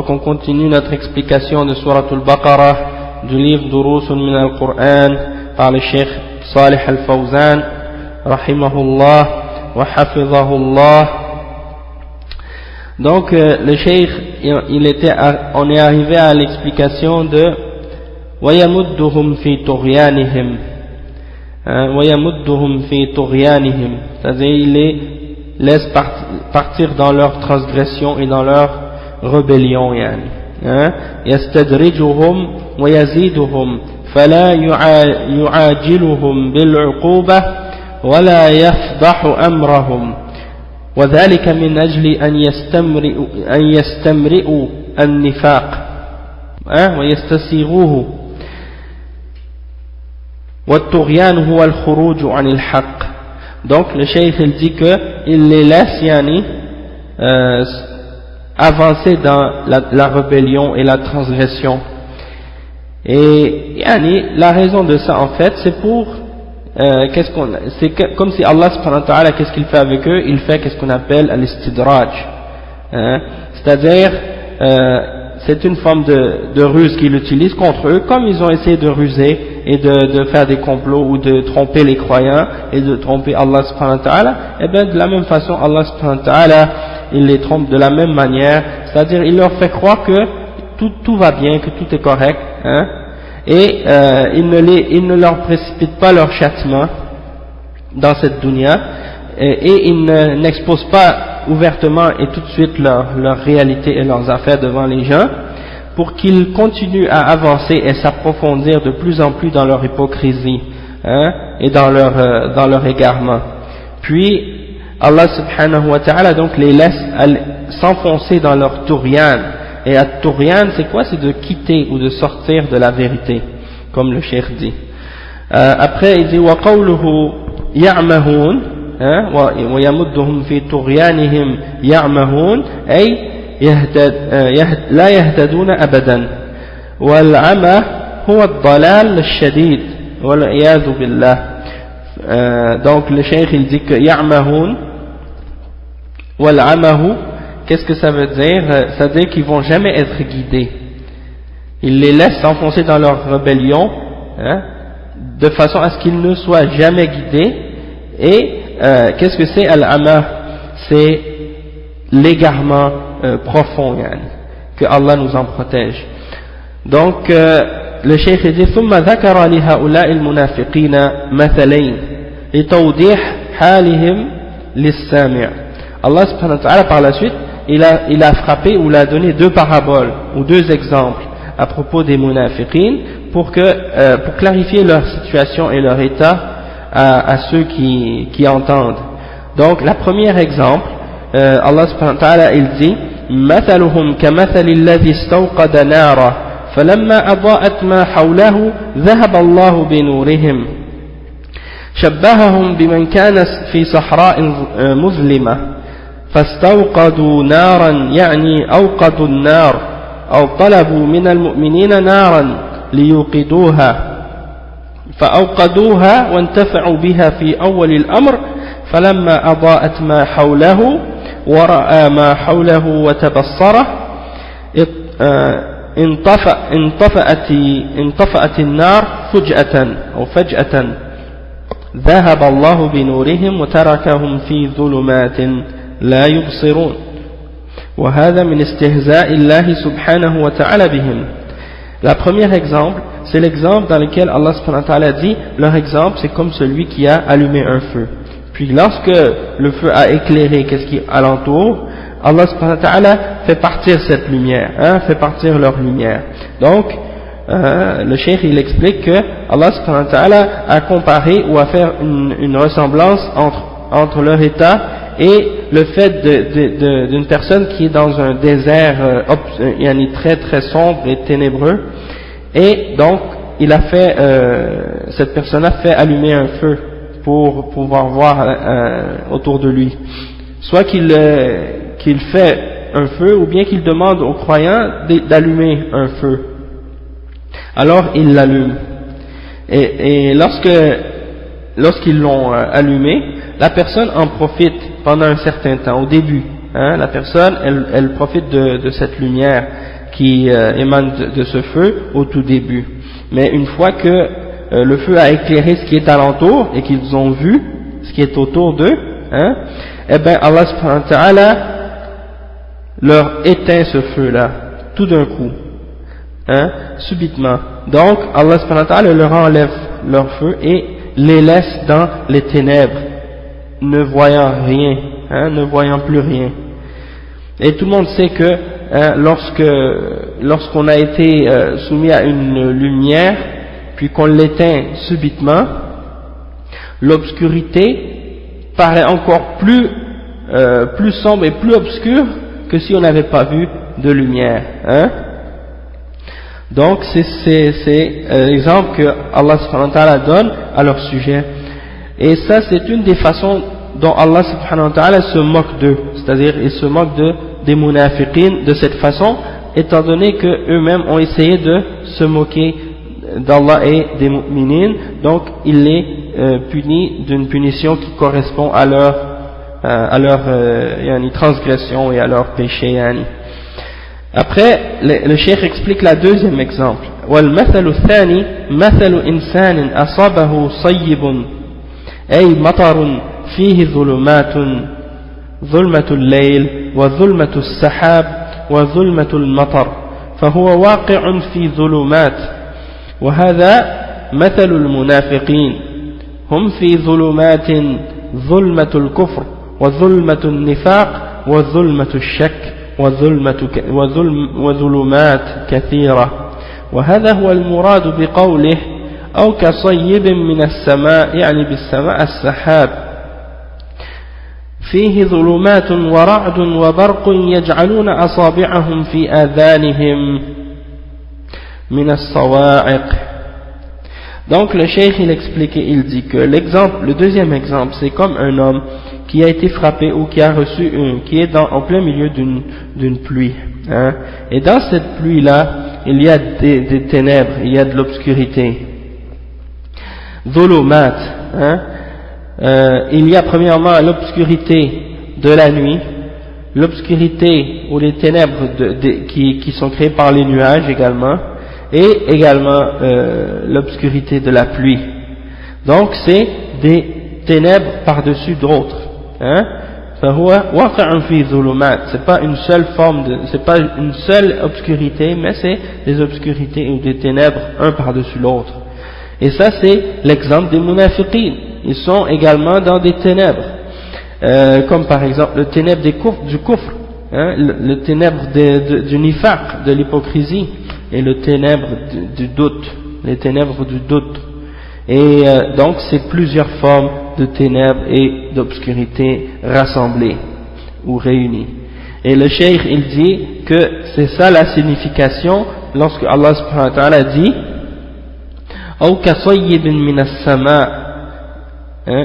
Donc on continue notre explication de Surat al-Baqarah du livre Durusun min al-Qur'an par le Cheikh Salih al-Fawzan rahimahullah wa hafizahullah. Donc le Cheikh on est arrivé à l'explication de وَيَمُدُّهُمْ فِي طُغْيَانِهِمْ وَيَمُدُّهُمْ فِي طُغْيَانِهِمْ, c'est-à-dire il les laisse partir dans leur transgression et dans leur rébellion يعني يستدرجهم ويزيدهم فلا يعاجلهم بالعقوبة ولا يفضح أمرهم وذلك من أجل أن يستمرئوا النفاق ويستسيغوه والطغيان هو الخروج عن الحق. Donc le cheikh il dit que il les laisse avancer dans la rébellion et la transgression. Et la raison de ça en fait c'est pour c'est comme si Allah subhanahu wa ta'ala, qu'est-ce qu'il fait avec eux? Il fait qu'est-ce qu'on appelle al-istidraj, c'est-à-dire c'est une forme de ruse qu'il utilise contre eux, comme ils ont essayé de ruser et de faire des complots ou de tromper les croyants et de tromper Allah subhanahu wa ta'ala. Et bien de la même façon Allah subhanahu wa ta'ala il les trompe de la même manière, c'est-à-dire il leur fait croire que tout va bien, que tout est correct, et il ne leur précipite pas leur châtiment dans cette dunya, et il n'expose pas ouvertement et tout de suite leur réalité et leurs affaires devant les gens, pour qu'ils continuent à avancer et s'approfondir de plus en plus dans leur hypocrisie et dans leur égarement. Puis Allah subhanahu wa ta'ala donc les laisse s'enfoncer dans leur touryan. Et at-touryan c'est quoi? C'est de quitter ou de sortir de la vérité, comme le cheikh dit. Après il dit wa qawluhu ya'mahun wa yamudduhum fi tughyanihim ya'mahun ay la yahtaduna abadan wal 'ama huwa ad-dalal ash-shadid wal 'iyadhu billah. Donc le cheikh il dit que ya'mahun wal 'amahu, qu'est-ce que ça veut dire? Ça veut dire qu'ils vont jamais être guidés. Il les laisse s'enfoncer dans leur rébellion de façon à ce qu'ils ne soient jamais guidés. Et qu'est-ce que c'est al-'ama? C'est l'égarement profond, que Allah nous en protège. Donc le cheikh dit ثم ذكر لهؤلاء المنافقين مثلين لتوضيح حالهم للسامع. Allah subhanahu wa ta'ala par la suite il a frappé ou il a donné deux paraboles ou deux exemples à propos des munafiqin pour clarifier leur situation et leur état à ceux qui entendent. Donc la première exemple, Allah subhanahu wa ta'ala il dit مثلهم كمثل الذي استوقد نارا فلما أضاءت ما حوله ذهب الله بنورهم شبههم بمن كان في صحراء مظلمة فاستوقدوا نارا يعني أوقدوا النار أو طلبوا من المؤمنين نارا ليوقدوها فأوقدوها وانتفعوا بها في أول الأمر فلما أضاءت ما حوله ورأى ما حوله وتبصره انطفأت النار فجأة ذهب الله بنورهم وتركهم في ظلمات لا يبصرون وهذا من استهزاء الله سبحانه وتعالى بهم. La première exemple, c'est l'exemple dans lequel Allah subhanahu wa ta'ala dit leur exemple c'est comme celui qui a allumé un feu. Puis lorsque le feu a éclairé qu'est-ce qui est alentour, Allah subhanahu wa ta'ala fait partir cette lumière, fait partir leur lumière. Donc le cheikh il explique que Allah subhanahu wa ta'ala a comparé ou a fait une ressemblance entre leur état et le fait d'une personne qui est dans un désert très très sombre et ténébreux, et donc il a fait cette personne a fait allumer un feu pour pouvoir voir autour de lui, soit qu'il fait un feu ou bien qu'il demande aux croyants d'allumer un feu. Alors il l'allume et lorsqu'ils l'ont allumé, la personne en profite pendant un certain temps, au début, la personne elle profite de cette lumière qui émanent de ce feu au tout début. Mais une fois que le feu a éclairé ce qui est alentour et qu'ils ont vu ce qui est autour d'eux, hein, eh bien Allah subhanahu wa ta'ala leur éteint ce feu-là, tout d'un coup, hein, subitement. Donc Allah subhanahu wa ta'ala leur enlève leur feu et les laisse dans les ténèbres, ne voyant rien, hein, ne voyant plus rien. Et tout le monde sait que hein, lorsqu'on a été soumis à une lumière, puis qu'on l'éteint subitement, l'obscurité paraît encore plus sombre et plus obscure que si on n'avait pas vu de lumière. Hein? Donc c'est l'exemple que Allah subhanahu wa ta'ala donne à leur sujet. Et ça c'est une des façons dont Allah subhanahu wa ta'ala se moque d'eux, c'est-à-dire il se moque des munafiqin de cette façon, étant donné qu'eux-mêmes ont essayé de se moquer d'Allah et des mu'minin, donc il les punit d'une punition qui correspond à leur transgression et à leur péché. Après, le cheikh explique la deuxième exemple. وَالْمَثَلُ الثَّانِي مَثَلُ إِنسَانٍ أَصَابَهُ صَيِّبٌ أي مطر فيه ظلمات ظلمة الليل وظلمة السحاب وظلمة المطر فهو واقع في ظلمات وهذا مثل المنافقين هم في ظلمات ظلمة الكفر وظلمة النفاق وظلمة الشك وظلمات كثيرة وهذا هو المراد بقوله أو كصيب من السماء يعني بالسماء السحاب فيه ظلمات ورعد وبرق يجعلون أصابعهم في آذانهم من الصواعق. Donc le cheikh il explique, il dit que le deuxième exemple c'est comme un homme qui a été frappé ou qui a reçu qui est en plein milieu d'une pluie, hein, et dans cette pluie là il y a des ténèbres, il y a de l'obscurité. Dhulumat, hein, il y a premièrement l'obscurité de la nuit, l'obscurité ou les ténèbres qui sont créées par les nuages également, et également l'obscurité de la pluie. Donc c'est des ténèbres par-dessus d'autres, hein. C'est pas une seule c'est pas une seule obscurité, mais c'est des obscurités ou des ténèbres un par-dessus l'autre. Et ça c'est l'exemple des munafiqin. Ils sont également dans des ténèbres, comme par exemple le ténèbre du kufr, hein, le ténèbre du nifaq, de l'hypocrisie, et le ténèbre du doute, les ténèbres du doute. Et donc c'est plusieurs formes de ténèbres et d'obscurité rassemblées ou réunies. Et le cheikh il dit que c'est ça la signification lorsque Allah subhanahu wa ta'ala dit أو كصيب من السماء,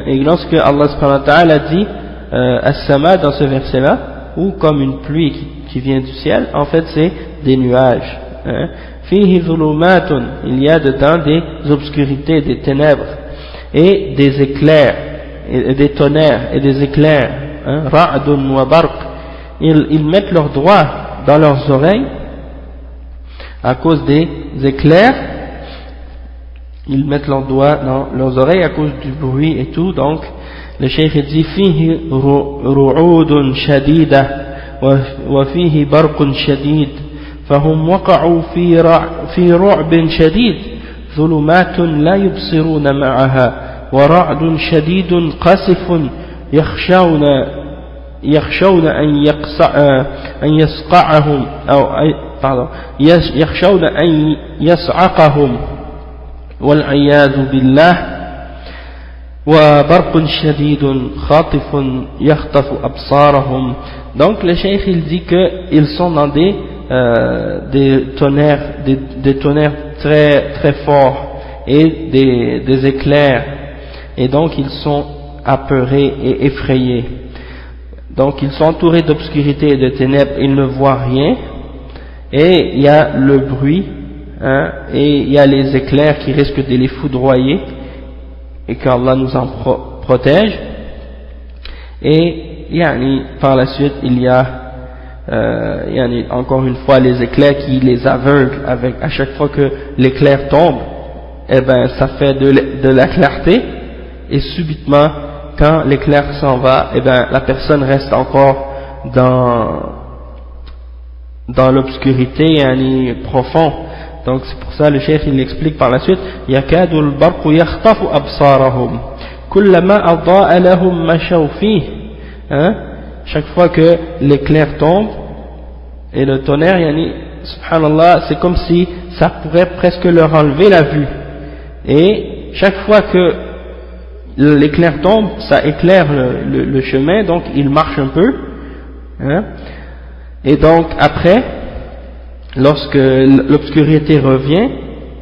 et lorsque Allah subhanahu wa ta'ala dit as-sama dans ce verset là, ou comme une pluie qui vient du ciel, en fait c'est des nuages, hein. Fihi dhulumatun, il y a dedans des obscurités, des ténèbres et des éclairs et des tonnerres et des éclairs, hein. Ra'dun wa barq, ils mettent leurs doigts dans leurs oreilles à cause des éclairs. Ils mettent leurs doigts dans leurs oreilles à cause du bruit et tout. Donc le cheikh dit fihi ru'udun shadida wa fihi barqun shadid فهم وقعوا في رعب شديد ظلمات لا يبصرون معها ورعد شديد قصف يخشون أن يصقعهم يخشون أن يصعقهم والعياذ بالله وبرق شديد خاطف يخطف أبصارهم. Donc le cheikh il dit qu'ils sont dans des tonnerres très très forts et des éclairs, et donc ils sont apeurés et effrayés. Donc ils sont entourés d'obscurité et de ténèbres, ils ne voient rien, et il y a le bruit, hein, et il y a les éclairs qui risquent de les foudroyer, et qu'Allah nous en protège. Et par la suite il y a encore une fois les éclairs qui les aveuglent avec à chaque fois que l'éclair tombe, eh ben ça fait de la clarté, et subitement quand l'éclair s'en va, eh ben la personne reste encore dans l'obscurité profond. Donc c'est pour ça le cheikh il explique par la suite, yakadu al-barqu yakhtafu absarahum kullama adaa lahum mashaw fihi, chaque fois que l'éclair tombe et le tonnerre, subhanallah, c'est comme si ça pourrait presque leur enlever la vue, et chaque fois que l'éclair tombe, ça éclaire le chemin, donc ils marchent un peu, et donc après, lorsque l'obscurité revient,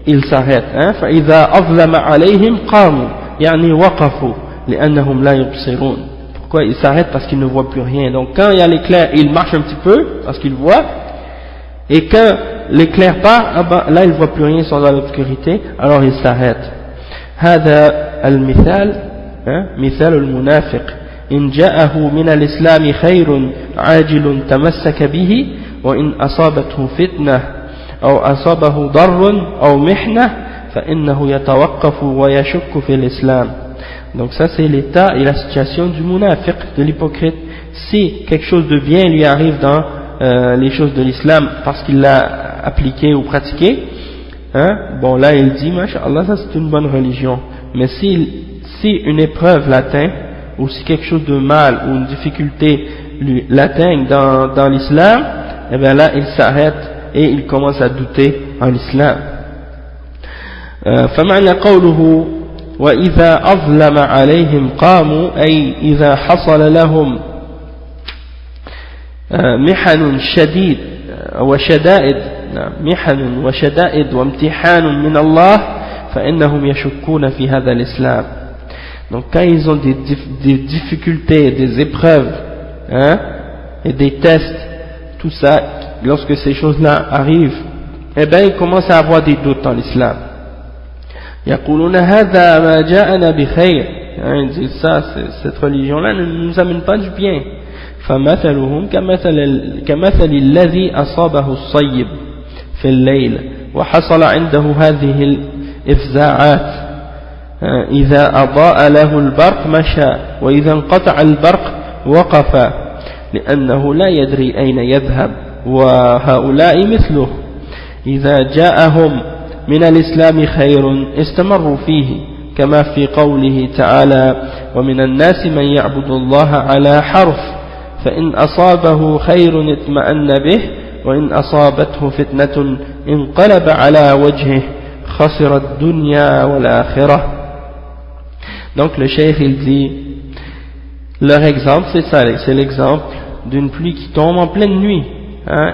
ils s'arrêtent. فإذا أظلم عليهم قاموا يعني وقفوا لأنهم لا يبصرون. Pourquoi ils s'arrêtent? Parce qu'ils ne voient plus rien. Donc quand il y a l'éclair, ils marchent un petit peu parce qu'ils voient, et quand l'éclair part, là ils ne voient plus rien, ils sont dans l'obscurité, alors ils s'arrêtent. هذا المثال مثال المنافق إن جاءه من الإسلام خير عاجل تمسك به وإن أصابته فتنة أو أصابه ضر أو محنة فإنه يتوقف ويشك في الإسلام. Donc ça c'est l'état et la situation du munafiq, de l'hypocrite. Si quelque chose de bien lui arrive dans les choses de l'islam parce qu'il l'a appliqué ou pratiqué, bon là il dit masha'Allah, ça c'est une bonne religion. Mais si une épreuve l'atteint, ou si quelque chose de mal ou une difficulté l'atteint dans l'islam, et bien là il s'arrête et il commence à douter en l'islam. فمعنى قوله وإذا أظلم عليهم قاموا أي إذا حصل لهم محن شديد وشدائد محن وشدائد وامتحان من الله فإنهم يشكون في هذا الإسلام. Donc quand ils ont des difficultés, des épreuves, et des tests, tout ça, lorsque ces choses-là arrivent, eh bien ils commencent à avoir des doutes dans l'islam. يقولون هذا ما جاءنا بخير. Ils disent ça, cette religion-là ne nous amène pas du bien. فمثلهم كمثل الذي أصابه الصيب في الليل وحصل عنده هذه الإفزاعات إذا أضاء له البرق مشى وإذا انقطع البرق وقف لأنه لا يدري أين يذهب. وهؤلاء مثله إذا جاءهم من الإسلام خير استمروا فيه كما في قوله تعالى ومن الناس من يعبد الله على حرف فإن أصابه خير اطمأن به وإن أصابته فتنة انقلب على وجهه خسر الدنيا والآخرة. Donc le cheikh il dit, leur exemple c'est ça, c'est l'exemple d'une pluie qui tombe en pleine nuit,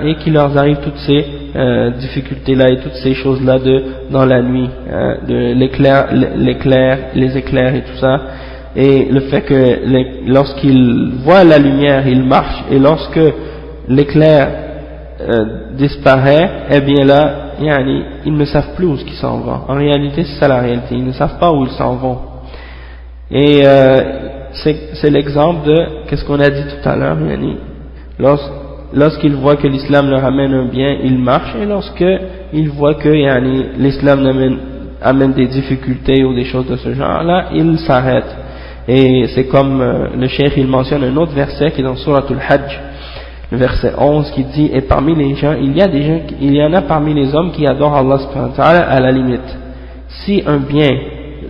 et qui leur arrive toutes ces difficultés là et toutes ces choses là dans la nuit, de les éclairs et tout ça, et le fait que lorsqu'ils voient la lumière ils marchent, et lorsque l'éclair disparaît, eh bien là ils ne savent plus où ils s'en vont. En réalité c'est ça la réalité, ils ne savent pas où ils s'en vont. Et c'est l'exemple de qu'est-ce qu'on a dit tout à l'heure, lorsqu'ils voient que l'islam leur amène un bien, ils marchent, et lorsqu'ils voient que l'islam amène des difficultés ou des choses de ce genre là, ils s'arrêtent. Et c'est comme le cheikh il mentionne un autre verset qui est dans Surat al-Hajj, le verset 11, qui dit, et parmi les gens, il y en a parmi les hommes qui adorent Allah subhanahu wa ta'ala à la limite. Si un bien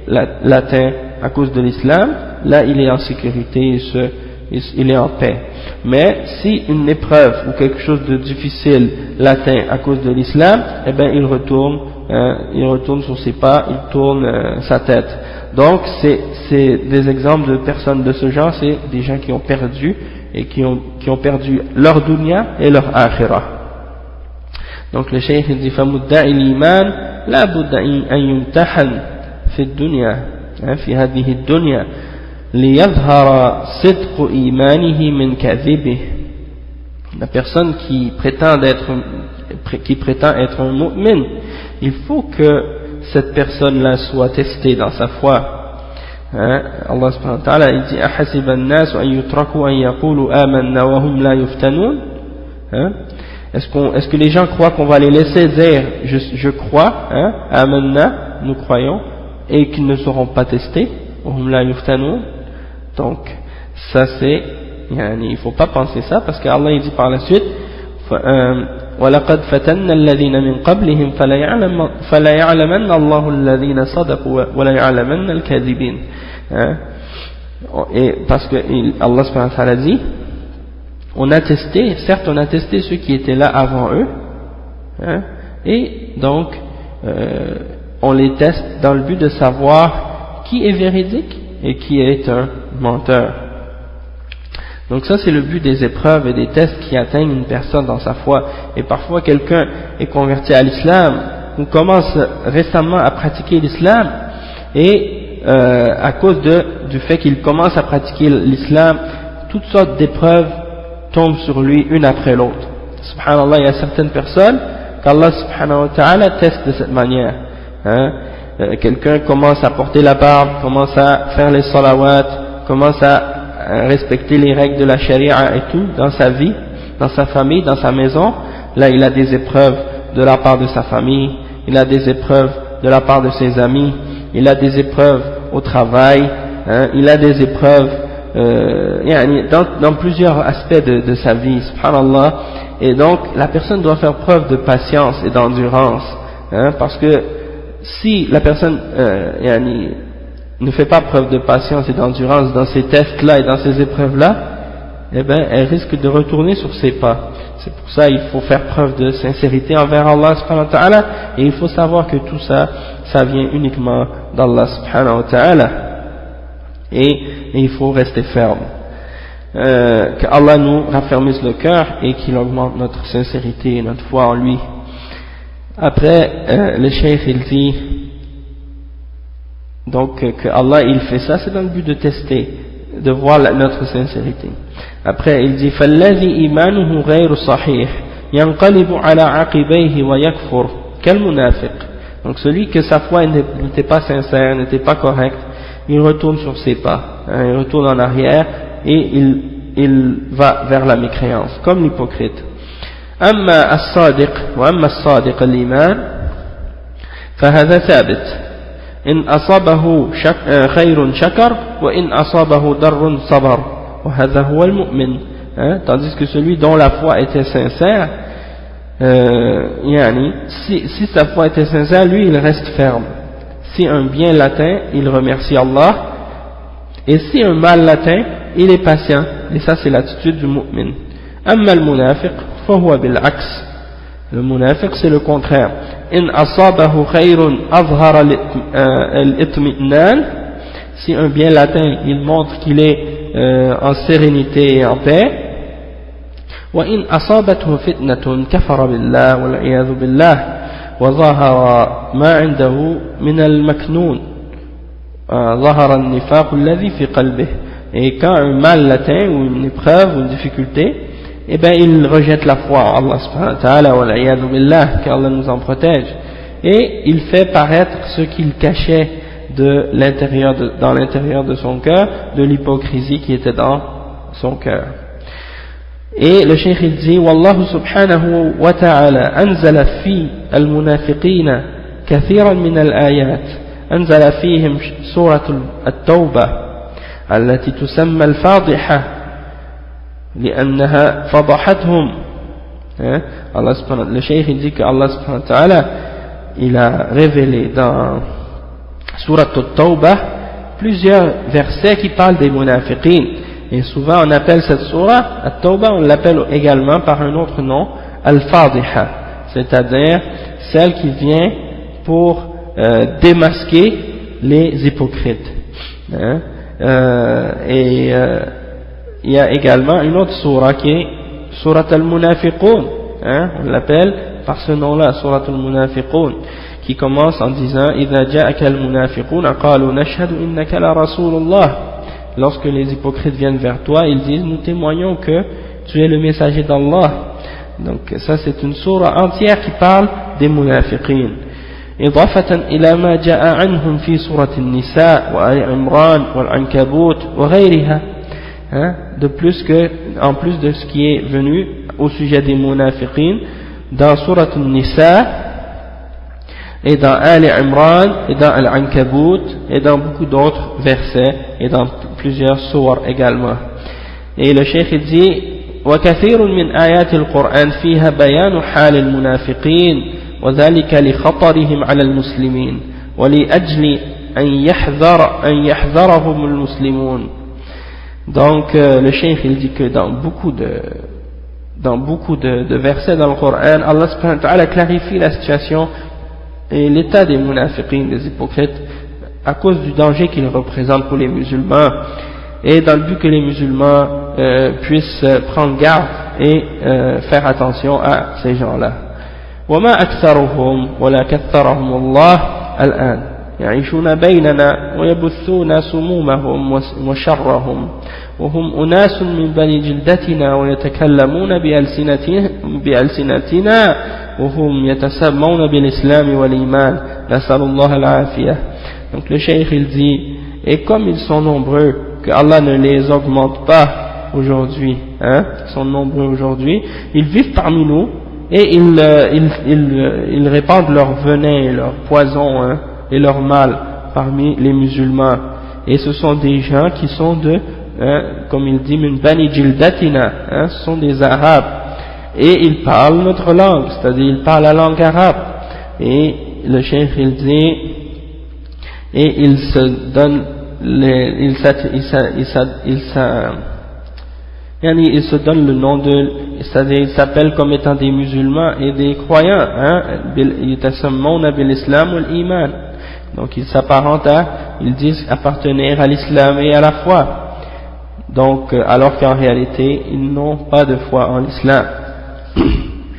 l'atteint à cause de l'islam, là il est en sécurité, il est en paix. Mais si une épreuve ou quelque chose de difficile l'atteint à cause de l'islam, eh bien il retourne sur ses pas, il tourne sa tête. Donc c'est des exemples de personnes de ce genre, c'est des gens qui ont perdu, et qui ont perdu leur dunya et leur akhirah. Donc le cheikh dit فمدعي الإيمان لا بد أن يمتحن في الدنيا في هذه الدنيا ليظهر صدق إيمانه من كذبه. La personne qui prétend être un mu'min, il faut que cette personne-là soit testée dans sa foi. Allah subhanahu wa ta'ala il dit أحسب الناس أن يتركوا أن يقولوا آمنا وهم لا يفتنون. hein? Est-ce que les gens croient qu'on va les laisser dire je crois, hein, amanna, nous croyons, et qu'ils ne seront pas testés, hum la yuftanun? Donc ça c'est, il faut pas penser ça, parce qu'Allah il dit par la suite وَلَقَدْ فَتَنَّ الَّذِينَ مِنْ قَبْلِهِمْ فَلَيَعْلَمَنَّ اللَّهُ الَّذِينَ صَدَقُوا وَلَيَعْلَمَنَّ الْكَاذِبِينَ. Et parce que Allah subhanahu wa ta'ala dit, on a testé ceux qui étaient là avant eux, hein, et donc on les teste dans le but de savoir qui est véridique et qui est un menteur. Donc ça c'est le but des épreuves et des tests qui atteignent une personne dans sa foi. Et parfois quelqu'un est converti à l'islam ou commence récemment à pratiquer l'islam, et à cause du fait qu'il commence à pratiquer l'islam, toutes sortes d'épreuves tombent sur lui une après l'autre. Subhanallah, il y a certaines personnes qu'Allah subhanahu wa ta'ala teste de cette manière, hein. Quelqu'un commence à porter la barbe, commence à faire les salawats, commence à respecter les règles de la charia et tout dans sa vie, dans sa famille, dans sa maison. Là il a des épreuves de la part de sa famille, il a des épreuves de la part de ses amis, il a des épreuves au travail, hein, il a des épreuves dans plusieurs aspects de sa vie, subhanallah. Et donc la personne doit faire preuve de patience et d'endurance, hein, parce que si la personne ne fait pas preuve de patience et d'endurance dans ces tests-là et dans ces épreuves-là, eh ben, elle risque de retourner sur ses pas. C'est pour ça qu'il faut faire preuve de sincérité envers Allah subhanahu wa ta'ala, et il faut savoir que tout ça, ça vient uniquement d'Allah subhanahu wa ta'ala, et il faut rester ferme. Qu'Allah nous raffermisse le cœur et qu'il augmente notre sincérité et notre foi en lui. Après, le cheikh il dit donc que Allah il fait ça, c'est dans le but de tester, de voir notre sincérité. Après il dit فَالَّذِي إِيمَانُهُ غَيْرُ صَحِيحٍ يَنْقَلِبُ عَلَى عَقِبَيْهِ وَيَكْفُرُ كَالْمُنَافِقِ. Donc celui que sa foi n'était pas sincère, n'était pas correcte, il retourne sur ses pas, hein, il retourne en arrière et il va vers la mécréance, comme l'hypocrite. أما الصادق وأما الصادق الإيمان فهذا ثابت إن أصابه خير شكر وإن أصابه ضر صبر وهذا هو المؤمن. Tandis que celui dont la foi était sincère, si sa foi était sincère, lui il reste ferme. Si un bien l'atteint, il remercie Allah, et si un mal l'atteint, il est patient. Et ça c'est l'attitude du mu'min. أما المنافق فهو بالعكس. Le munafiq c'est le contraire. إن أصابه خير أظهر الإطمئنان. Si un bien l'atteint, il montre qu'il est en sérénité et en paix. وإن أصابته فتنة كفر بالله والعياذ بالله وظهر ما عنده من المكنون ظهر النفاق الذي في قلبه. Et quand un mal l'atteint, ou une épreuve, ou une difficulté, eh bien il rejette la foi en Allah subhanahu wa ta'ala wa l'iyadhu billah, qu'Allah nous en protège, et il fait paraître ce qu'il cachait dans l'intérieur de son cœur, de l'hypocrisie qui était dans son cœur. Et le cheikh il dit wallahu subhanahu wa ta'ala anzala fi al-munafiqina kathiran min al-ayat anzala fihim surat at-tawbah التي تسمى الفاضحة لأنها فضحتهم. Le cheikh dit que Allah subhanahu wa ta'ala il a révélé dans Surat At-Tawbah plusieurs versets qui parlent des munafiqin, et souvent on appelle cette Surat At-Tawbah, on l'appelle également par un autre nom Al-Fadiha, c'est-à-dire celle qui vient pour démasquer les hypocrites. Il y a également une autre surah qui est Surat al-Munafiqun, on l'appelle par ce nom-là, Surat al-Munafiqun, qui commence en disant إِذَا جَاءَكَ الْمُنَافِقُونَ قَالُوا نَشْهَدُ إِنَّكَ لَرَسُولُ اللَّهِ. Lorsque les hypocrites viennent vers toi, ils disent nous témoignons que tu es le messager d'Allah. Donc ça c'est une surah entière qui parle des munafiqin. إضافة إلى ما جاء عنهم في سورة النساء وآل عمران والعنكبوت وغيرها. De plus que, en plus de ce qui est venu au sujet des munafiqin dans Surat An-Nisa et dans Al-Imran et dans Al-Ankabut et dans beaucoup d'autres versets et dans plusieurs sourates également. Et le cheikh dit وكثير من آيات القرآن فيها بيان حال المنافقين وذلك لخطرهم على المسلمين ولأجل أن يحذرهم المسلمون. Donc le cheikh il dit que dans beaucoup de versets dans le Coran, Allah subhanahu wa ta'ala clarifie la situation et l'état des munafiqin, des hypocrites, à cause du danger qu'ils représentent pour les musulmans, et dans le but que les musulmans puissent prendre garde et faire attention à ces gens-là. وما أكثرهم ولا كثرهم الله الآن يعيشون بيننا ويبثون سمومهم وشرهم وهم أناس من بني جلدتنا ويتكلمون بألسنتنا وهم يتسمون بالإسلام والإيمان نسأل الله العافية. Donc le cheikh il dit, et comme ils sont nombreux, que Allah ne les augmente pas aujourd'hui, hein, ils sont nombreux aujourd'hui, ils vivent parmi nous et ils répandent leur venin et leur poison, hein, et leur mal parmi les musulmans. Et ce sont des gens qui sont comme il dit, min bani jildatina, hein, ce sont des arabes. Et ils parlent notre langue, c'est-à-dire ils parlent la langue arabe. Et le cheikh il dit, et ils se donnent ils se donnent le nom de, c'est-à-dire ils s'appellent comme étant des musulmans et des croyants, hein, donc ils s'apparentent ils disent appartenir à l'islam et à la foi, donc alors qu'en réalité ils n'ont pas de foi en l'islam.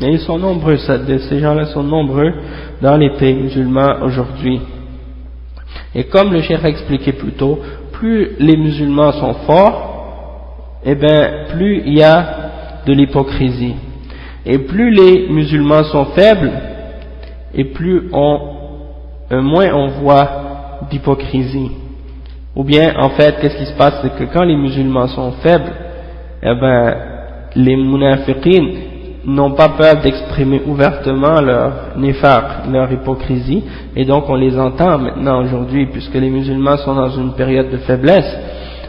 Et ils sont nombreux, ces gens-là sont nombreux dans les pays musulmans aujourd'hui. Et comme le cheikh a expliqué plus tôt, plus les musulmans sont forts, et bien plus il y a de l'hypocrisie. Et plus les musulmans sont faibles, et moins on voit d'hypocrisie. Ou bien en fait, qu'est-ce qui se passe, c'est que quand les musulmans sont faibles, eh ben les munafiqin n'ont pas peur d'exprimer ouvertement leur nifaq, leur hypocrisie, et donc on les entend maintenant aujourd'hui, puisque les musulmans sont dans une période de faiblesse,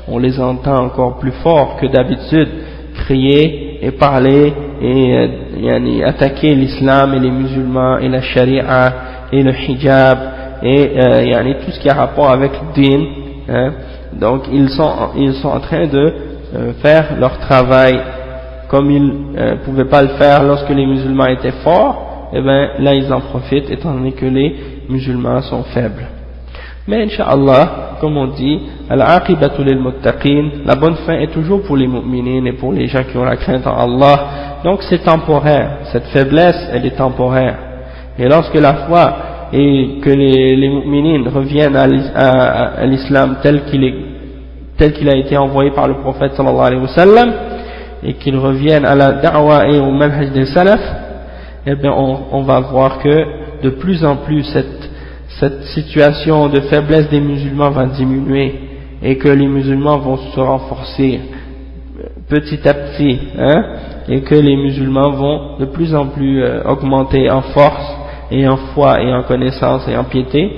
on les entend encore plus fort que d'habitude, crier et parler et attaquer l'islam et les musulmans et la sharia et le hijab et tout ce qui a rapport avec le din, hein. Donc ils sont en train de faire leur travail comme ils ne pouvaient pas le faire lorsque les musulmans étaient forts, et bien là ils en profitent étant donné que les musulmans sont faibles. Mais Inch'Allah, comme on dit, al-aqibatu lil muttaqin, la bonne fin est toujours pour les mu'minines et pour les gens qui ont la crainte en Allah. Donc c'est temporaire, cette faiblesse elle est temporaire. Et lorsque la foi et que les mu'minines reviennent à l'islam tel qu'il a été envoyé par le prophète sallallahu alayhi wa sallam, et qu'ils reviennent à la da'wa et au manhaj des salaf, eh bien on va voir que de plus en plus cette situation de faiblesse des musulmans va diminuer et que les musulmans vont se renforcer petit à petit, hein, et que les musulmans vont de plus en plus augmenter en force et en foi et en connaissance et en piété,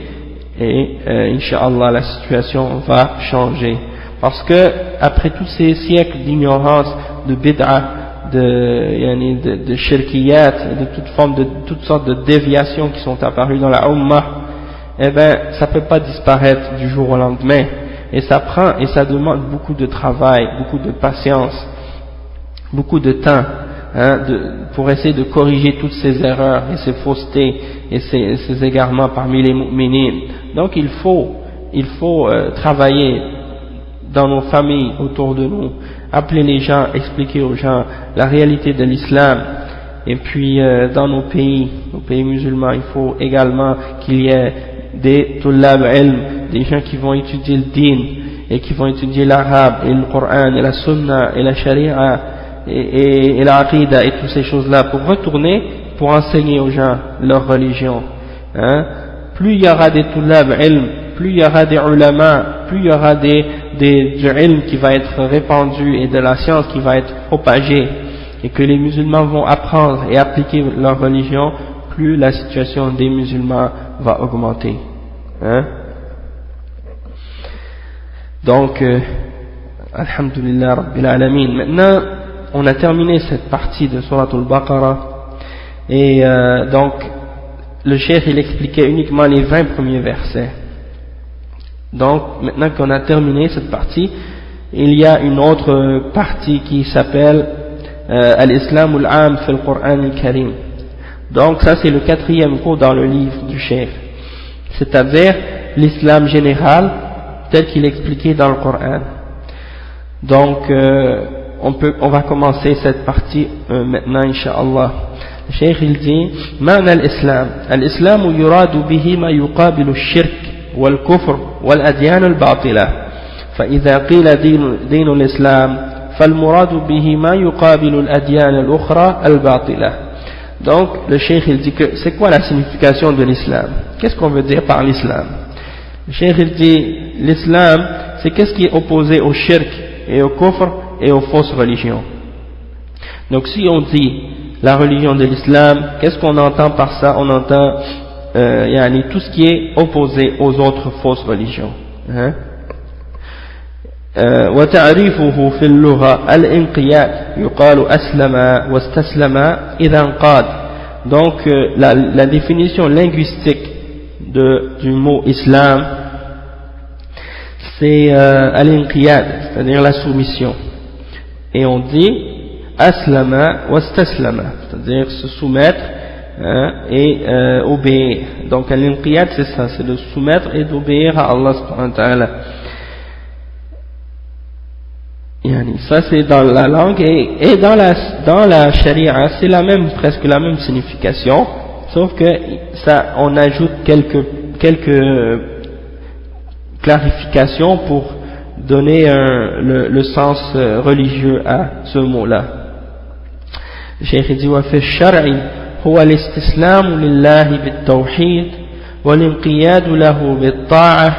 et Inch'Allah la situation va changer. Parce que après tous ces siècles d'ignorance, de bid'a, de shirkiyat, de toutes sortes de déviations qui sont apparues dans la ummah, eh ben ça peut pas disparaître du jour au lendemain, et ça prend et ça demande beaucoup de travail, beaucoup de patience, beaucoup de temps, hein, pour essayer de corriger toutes ces erreurs et ces faussetés et ces égarements parmi les mu'minines. Donc il faut travailler dans nos familles, autour de nous, appeler les gens, expliquer aux gens la réalité de l'islam. Et puis dans nos pays musulmans, il faut également qu'il y ait des tullab ilm, des gens qui vont étudier le din et qui vont étudier l'arabe et le Coran et la sunna et la sharia et l'aqida et toutes ces choses-là, pour retourner, pour enseigner aux gens leur religion, hein. Plus il y aura des tullab ilm, plus il y aura des ulama, plus il y aura du ilm qui va être répandu et de la science qui va être propagée, et que les musulmans vont apprendre et appliquer leur religion, plus la situation des musulmans va augmenter. Hein? Donc, alhamdulillah rabbil alamin. Maintenant, on a terminé cette partie de Surat al-Baqarah, et donc, le cheikh il expliquait uniquement les 20 premiers versets. Donc, maintenant qu'on a terminé cette partie, il y a une autre partie qui s'appelle Al-Islam al-Am fi al-Qur'an al-Karim. Donc, ça c'est le 4e cours dans le livre du cheikh, c'est-à-dire l'islam général tel qu'il est expliqué dans le Coran. Donc, on va commencer cette partie maintenant, Inch'Allah. Le cheikh il dit معنى الإسلام الإسلام يراد به ما يقابل الشرك والكفر والأديان الباطلة فإذا قيل دين الإسلام فالمراد به ما يقابل الأديان الأخرى الباطلة. Donc le cheikh il dit que c'est quoi la signification de l'islam? Qu'est-ce qu'on veut dire par l'islam? Le cheikh il dit l'islam c'est qu'est-ce qui est opposé au shirk et au kufr et aux fausses religions. Donc si on dit la religion de l'islam, qu'est-ce qu'on entend par ça? On entend tout ce qui est opposé aux autres fausses religions. وتعريفه في اللغة الانقياد يقال أسلم واستسلم إذا انقاد. Donc la définition linguistique du mot islam c'est al-inqiyad, c'est-à-dire la soumission, et on dit aslama wastaslama, c'est-à-dire se soumettre et obéir. Donc al-inqiyad c'est ça, c'est de soumettre et d'obéir à Allah subhanahu wa ta'ala. Ça c'est dans la langue, et dans la sharia c'est presque la même signification, sauf que ça on ajoute quelques clarifications pour donner le sens religieux à ce mot-là. Le cheikh dit وفي الشرع هو الاستسلام لله بالتوحيد والانقياد له بالطاعة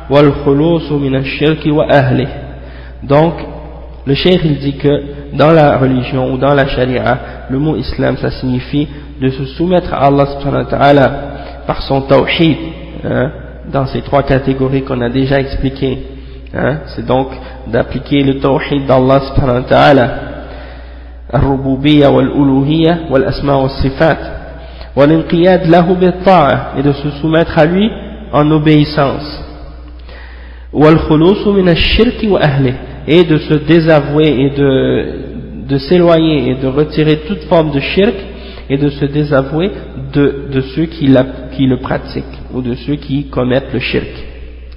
والخلوص من الشرك وأهله. Donc le cheikh il dit que dans la religion ou dans la sharia, le mot islam ça signifie de se soumettre à Allah subhanahu wa ta'ala par son tawhid, dans ces 3 catégories qu'on a déjà expliquées. C'est donc d'appliquer le tawhid d'Allah subhanahu wa ta'ala, al-rububiyya wal-uluhiyya wal-asma wal-sifat, wal-inqiyad lahu bit-ta'a, et de se soumettre à lui en obéissance, wal-khulusu min ash-shirki wa ahlihi, et de se désavouer et de s'éloigner et de retirer toute forme de shirk, et de se désavouer de ceux qui le pratiquent ou de ceux qui commettent le shirk.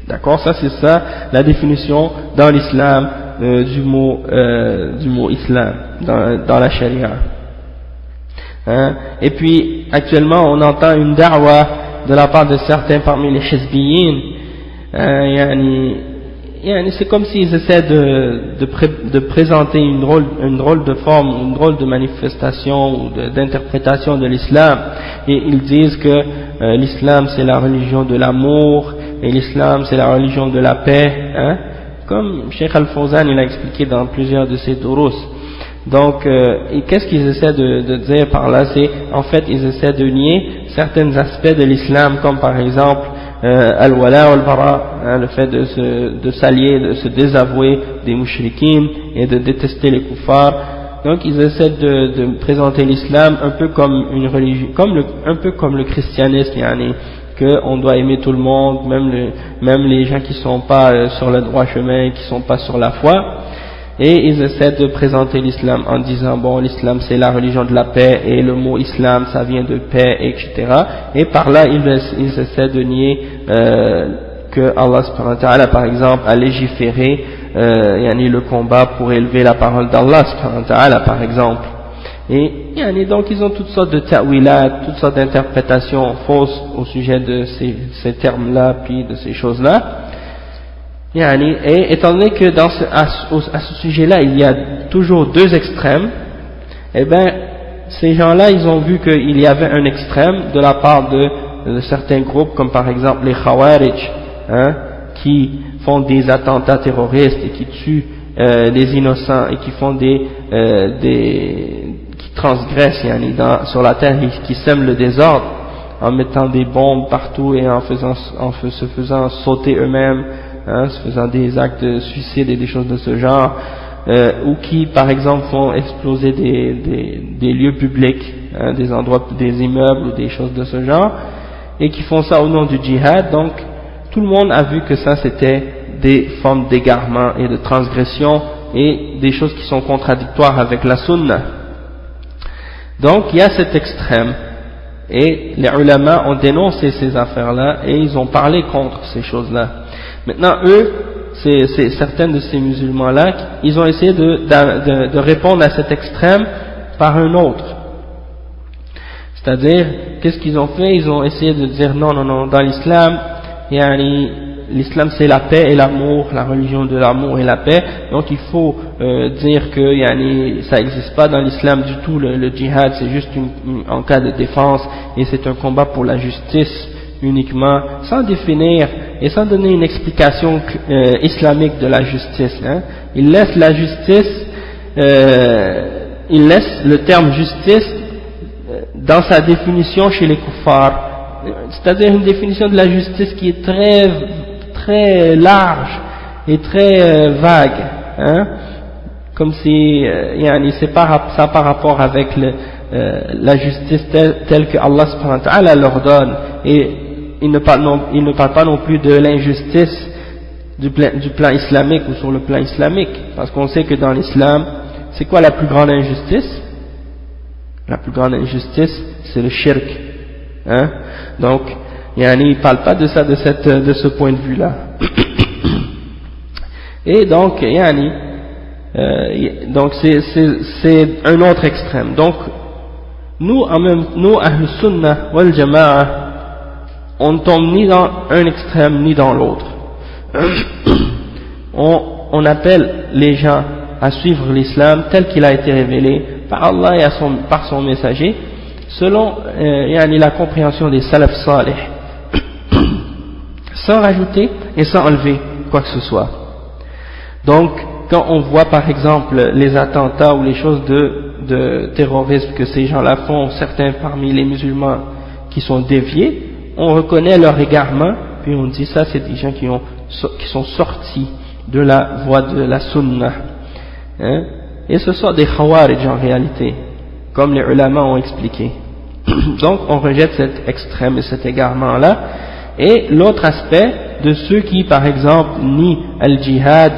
D'accord, ça c'est ça la définition dans l'islam du mot islam dans la sharia. Et puis actuellement on entend une da'wa de la part de certains parmi les hizbiyin. C'est comme s'ils essaient de présenter une drôle de forme, une drôle de manifestation ou d'interprétation de l'islam, et ils disent que l'islam c'est la religion de l'amour, et l'islam c'est la religion de la paix, comme Cheikh Al-Fawzan il a expliqué dans plusieurs de ses durus. Donc qu'est-ce qu'ils essaient de dire par là? C'est en fait ils essaient de nier certains aspects de l'islam, comme par exemple al-wala wal-bara, le fait de s'allier, de se désavouer des mushrikin et de détester les kuffars. Donc ils essaient de présenter l'islam un peu comme une religion, un peu comme le christianisme, que on doit aimer tout le monde, même les gens qui sont pas sur le droit chemin, qui sont pas sur la foi. Et ils essaient de présenter l'islam en disant bon, l'islam c'est la religion de la paix, et le mot islam ça vient de paix, etc. Et par là ils essaient de nier que Allah subhanahu wa ta'ala par exemple a légiféré le combat pour élever la parole d'Allah subhanahu wa ta'ala par exemple. Et donc ils ont toutes sortes de ta'wilat, toutes sortes d'interprétations fausses au sujet de ces termes là, puis de ces choses là. Et étant donné que à ce sujet-là, il y a toujours 2 extrêmes, eh ben, ces gens-là, ils ont vu qu'il y avait un extrême de la part de certains groupes, comme par exemple les Khawarij, qui font des attentats terroristes et qui tuent des innocents et qui font des transgressent sur la terre, qui sèment le désordre en mettant des bombes partout et en se faisant sauter eux-mêmes, se faisant des actes de suicide et des choses de ce genre, ou qui par exemple font exploser des lieux publics, des endroits, des immeubles ou des choses de ce genre, et qui font ça au nom du djihad. Donc tout le monde a vu que ça c'était des formes d'égarement et de transgression et des choses qui sont contradictoires avec la sunna. Donc il y a cet extrême, et les ulama ont dénoncé ces affaires-là et ils ont parlé contre ces choses-là. Maintenant eux, c'est certains de ces musulmans-là, ils ont essayé de répondre à cet extrême par un autre. C'est-à-dire, qu'est-ce qu'ils ont fait? Ils ont essayé de dire non, dans l'islam, l'islam c'est la paix et l'amour, la religion de l'amour et la paix, donc il faut dire que ça n'existe pas dans l'islam du tout, le djihad, c'est juste en cas de défense et c'est un combat pour la justice uniquement, sans définir et sans donner une explication islamique de la justice. Il laisse la justice, il laisse le terme justice dans sa définition chez les kuffars, c'est-à-dire une définition de la justice qui est très très large et très vague, comme si ça n'a pas rapport avec la justice telle que Allah subhanahu wa ta'ala leur donne, et il ne parle pas non plus de l'injustice du plan islamique ou sur le plan islamique, parce qu'on sait que dans l'islam, c'est quoi la plus grande injustice? La plus grande injustice, c'est le shirk. Donc, il ne parle pas de ça de ce point de vue-là. Et donc, donc c'est un autre extrême. Donc, nous, Ahl Sunnah wal Jama'a, on ne tombe ni dans un extrême ni dans l'autre. On appelle les gens à suivre l'islam tel qu'il a été révélé par Allah et par son messager, selon la compréhension des salaf salih, sans rajouter et sans enlever quoi que ce soit. Donc, quand on voit par exemple les attentats ou les choses de terrorisme que ces gens-là font, certains parmi les musulmans qui sont déviés, on reconnaît leur égarement, puis on dit ça c'est des gens qui sont sortis de la voie de la sunnah. Et ce sont des khawarij en réalité, comme les ulama ont expliqué. Donc on rejette cet extrême et cet égarement-là. Et l'autre aspect de ceux qui par exemple nient al-jihad,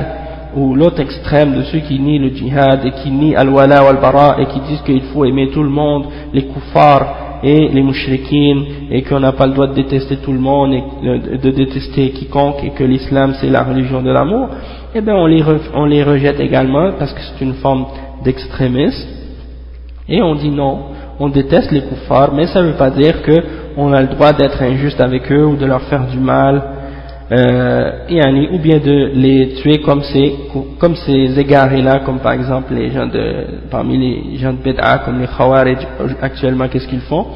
ou l'autre extrême de ceux qui nient le jihad et qui nient al-wala wal-bara et qui disent qu'il faut aimer tout le monde, les kuffars et les mushrikines, et qu'on n'a pas le droit de détester tout le monde et de détester quiconque, et que l'islam c'est la religion de l'amour, eh bien on les rejette également parce que c'est une forme d'extrémisme, et on dit non, on déteste les kuffars, mais ça ne veut pas dire qu'on a le droit d'être injuste avec eux ou de leur faire du mal, ou bien de les tuer comme ces égarés-là, comme par exemple parmi les gens de Bid'a, comme les Khawarij actuellement, qu'est-ce qu'ils font?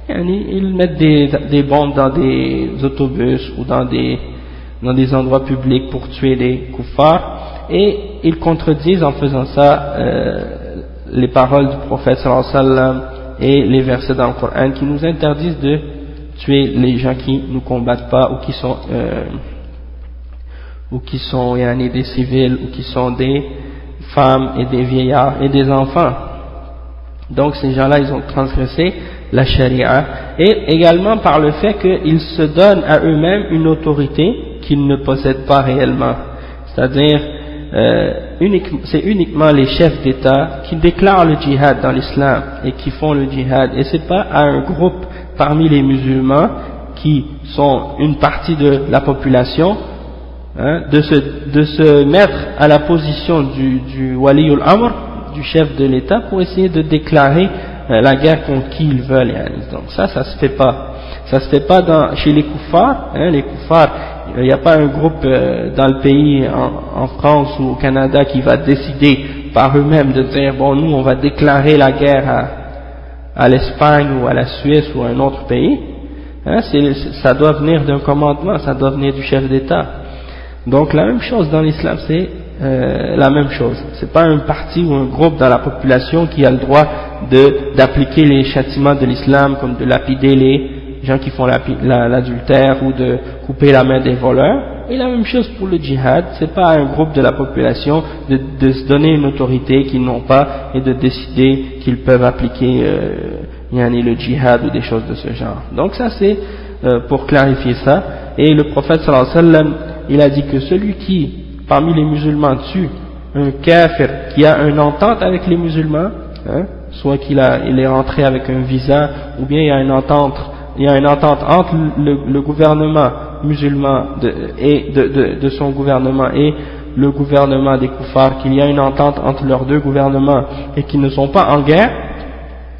Ils mettent des bombes dans des autobus ou dans des endroits publics pour tuer les kuffars, et ils contredisent en faisant ça les paroles du prophète sallallahu alayhi wa sallam et les versets dans le Coran qui nous interdisent de tuer les gens qui nous combattent pas, ou qui sont des civils, ou qui sont des femmes et des vieillards et des enfants. Donc ces gens-là, ils ont transgressé la charia, et également par le fait qu'ils se donnent à eux-mêmes une autorité qu'ils ne possèdent pas réellement. C'est-à-dire, c'est uniquement les chefs d'État qui déclarent le djihad dans l'islam et qui font le djihad, et c'est pas à un groupe parmi les musulmans qui sont une partie de la population de se mettre à la position du waliul amr, du chef de l'État, pour essayer de déclarer la guerre contre qui ils veulent. Donc ça se fait pas. Ça se fait pas chez les kuffars. Les kuffars, il n'y a pas un groupe dans le pays, en France ou au Canada, qui va décider par eux-mêmes de dire bon, nous on va déclarer la guerre à l'Espagne ou à la Suisse ou à un autre pays. Ça doit venir d'un commandement, ça doit venir du chef d'État. Donc la même chose dans l'islam, c'est la même chose. C'est pas un parti ou un groupe dans la population qui a le droit d'appliquer les châtiments de l'islam, comme de lapider les gens qui font l'adultère ou de couper la main des voleurs. Et la même chose pour le djihad, c'est pas un groupe de la population de se donner une autorité qu'ils n'ont pas et de décider qu'ils peuvent appliquer le djihad ou des choses de ce genre. Donc ça c'est pour clarifier ça. Et le prophète sallallahu alayhi wa sallam, il a dit que celui qui parmi les musulmans tue un kafir qui a une entente avec les musulmans, soit il est rentré avec un visa, ou bien il y a une entente entre le gouvernement musulman de son gouvernement et le gouvernement des koufars, qu'il y a une entente entre leurs deux gouvernements et qui ne sont pas en guerre,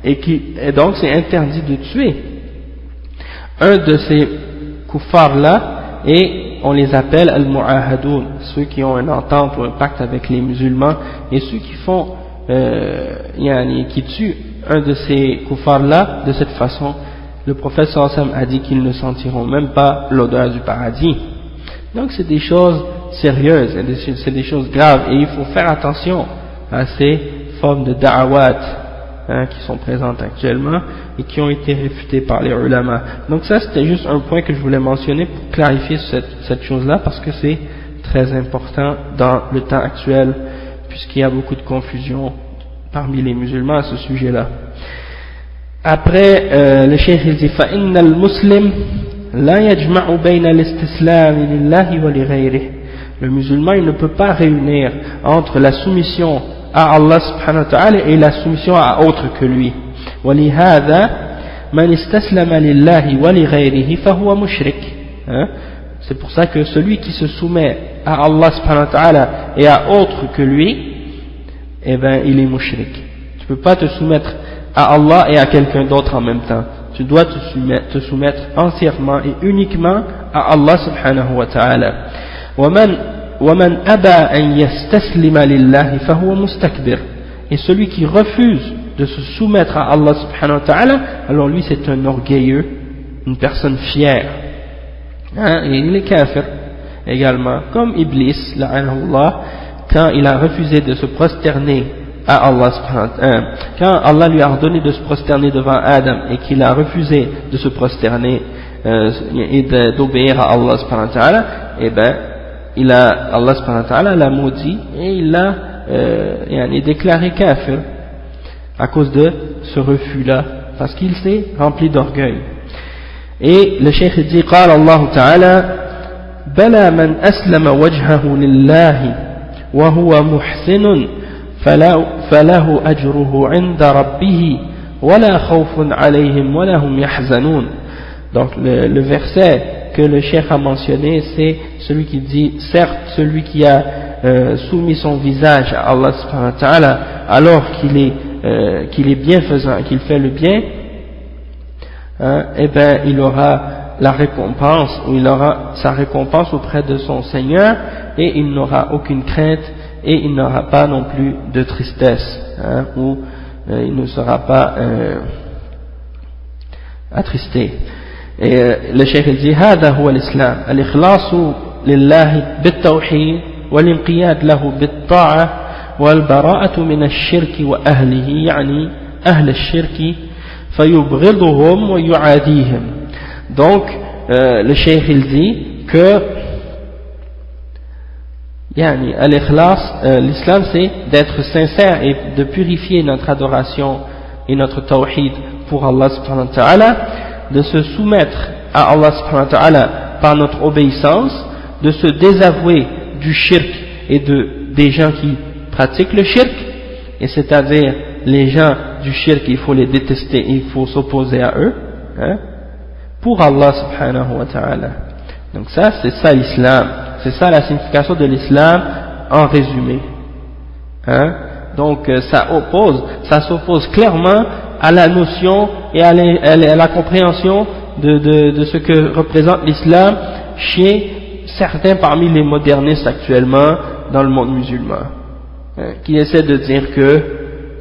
et donc c'est interdit de tuer un de ces koufars là, et on les appelle al-mu'ahadoun, ceux qui ont une entente ou un pacte avec les musulmans, et ceux qui font qui tuent un de ces koufars là de cette façon, le prophète sallallahu alayhi wa sallam a dit qu'ils ne sentiront même pas l'odeur du paradis. Donc c'est des choses sérieuses, c'est des choses graves, et il faut faire attention à ces formes de da'awat qui sont présentes actuellement et qui ont été réfutées par les ulama. Donc ça c'était juste un point que je voulais mentionner pour clarifier cette chose-là, parce que c'est très important dans le temps actuel, puisqu'il y a beaucoup de confusion parmi les musulmans à ce sujet-là. Après, le cheikh il dit فَإِنَّ الْمُسْلِمْ لَا يَجْمَعُ بَيْنَ الْإِسْتِسْلَامِ لِلَّهِ وَلِغَيْرِهِ. Le musulman il ne peut pas réunir entre la soumission à Allah subhanahu wa ta'ala et la soumission à autre que lui. وَلِهَذَا مَنْ اسْتَسْلَمَ لِلَّهِ وَلِغَيْرِهِ فَهُوَ مُشْرِكٌ. C'est pour ça que celui qui se soumet à Allah subhanahu wa ta'ala et à autre que lui, eh ben il est mushrik. Tu peux pas te soumettre à Allah et à quelqu'un d'autre en même temps. Tu dois te soumettre entièrement et uniquement à Allah subhanahu wa ta'ala. وَمَنْ أَبَى أَنْ يَسْتَسْلِمَ لِلَّهِ فَهُوَ مُسْتَكْبِرٌ. Et celui qui refuse de se soumettre à Allah subhanahu wa ta'ala, alors lui c'est un orgueilleux, une personne fière. Et il est kafir également, comme Iblis, la'anahullah, quand il a refusé de se prosterner à Allah subhanahu wa ta'ala, quand Allah lui a ordonné de se prosterner devant Adam et qu'il a refusé de se prosterner et d'obéir à Allah subhanahu wa ta'ala, eh ben Allah subhanahu wa ta'ala l'a maudit et il l'a déclaré kafir à cause de ce refus-là, parce qu'il s'est rempli d'orgueil. Et le cheikh dit قال الله تعالى بلى من أسلم وجهه لله وهو محسن فله أجره عند ربه ولا خوف عليهم ولا هم يحزنون. Donc le verset que le cheikh a mentionné, c'est celui qui dit certes celui qui a soumis son visage à Allah subhanahu wa ta'ala alors qu'il est bienfaisant, qu'il fait le bien, eh ben il aura la récompense, ou il aura sa récompense auprès de son Seigneur, et il n'aura aucune crainte et il n'aura pas non plus de tristesse, ou il ne sera pas attristé. Et le cheikh il dit هذا هو الإسلام الإخلاص لله بالتوحيد والانقياد له بالطاعة والبراءة من الشرك وأهله يعني أهل الشرك فيبغضهم ويعاديهم. Donc le cheikh il dit que l'islam c'est d'être sincère et de purifier notre adoration et notre tawhid pour Allah subhanahu wa ta'ala, de se soumettre à Allah subhanahu wa ta'ala par notre obéissance, de se désavouer du shirk et des gens qui pratiquent le shirk, et c'est-à-dire les gens du shirk il faut les détester et il faut s'opposer à eux, pour Allah subhanahu wa ta'ala. Donc ça c'est ça l'islam, c'est ça la signification de l'islam en résumé. Donc ça s'oppose clairement à la notion et à la compréhension de ce que représente l'islam chez certains parmi les modernistes actuellement dans le monde musulman, qui essaient de dire que,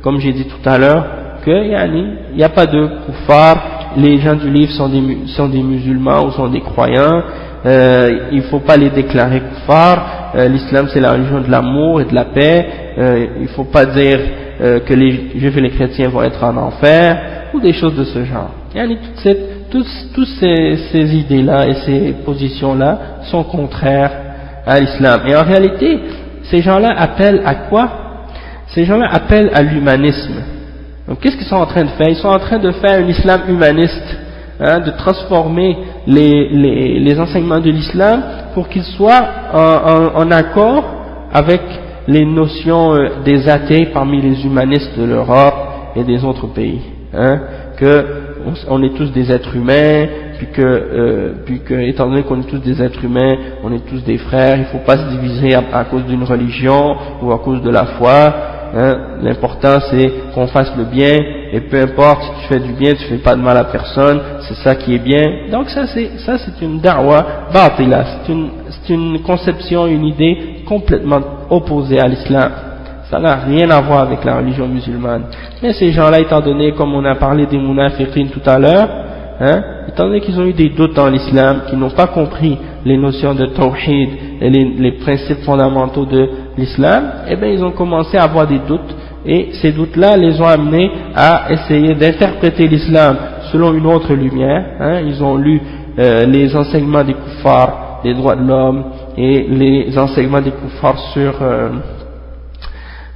comme j'ai dit tout à l'heure, qu'il n'y a pas de kuffar, les gens du livre sont des musulmans ou sont des croyants, il ne faut pas les déclarer kuffar, l'islam c'est la religion de l'amour et de la paix, il ne faut pas dire que les juifs et les chrétiens vont être en enfer, ou des choses de ce genre. Toutes ces idées-là et ces positions-là sont contraires à l'islam. Et en réalité, ces gens-là appellent à quoi? Ces gens-là appellent à l'humanisme. Donc qu'est-ce qu'ils sont en train de faire? Ils sont en train de faire un islam humaniste, de transformer les enseignements de l'islam pour qu'ils soient en accord avec les notions des athées parmi les humanistes de l'Europe et des autres pays, que on est tous des êtres humains, puis que étant donné qu'on est tous des êtres humains, on est tous des frères, il ne faut pas se diviser à cause d'une religion ou à cause de la foi. L'important c'est qu'on fasse le bien, et peu importe si tu fais du bien, tu fais pas de mal à personne, c'est ça qui est bien. Donc ça c'est une da'wa batila, c'est une conception, une idée complètement opposée à l'islam. Ça n'a rien à voir avec la religion musulmane. Mais ces gens-là, étant donné, comme on a parlé des munafiqin tout à l'heure, étant donné qu'ils ont eu des doutes dans l'islam, qu'ils n'ont pas compris les notions de tawhid et les principes fondamentaux de l'islam, eh bien ils ont commencé à avoir des doutes, et ces doutes-là les ont amenés à essayer d'interpréter l'islam selon une autre lumière. Ils ont lu les enseignements des kuffars, des droits de l'homme, et les enseignements des kuffars sur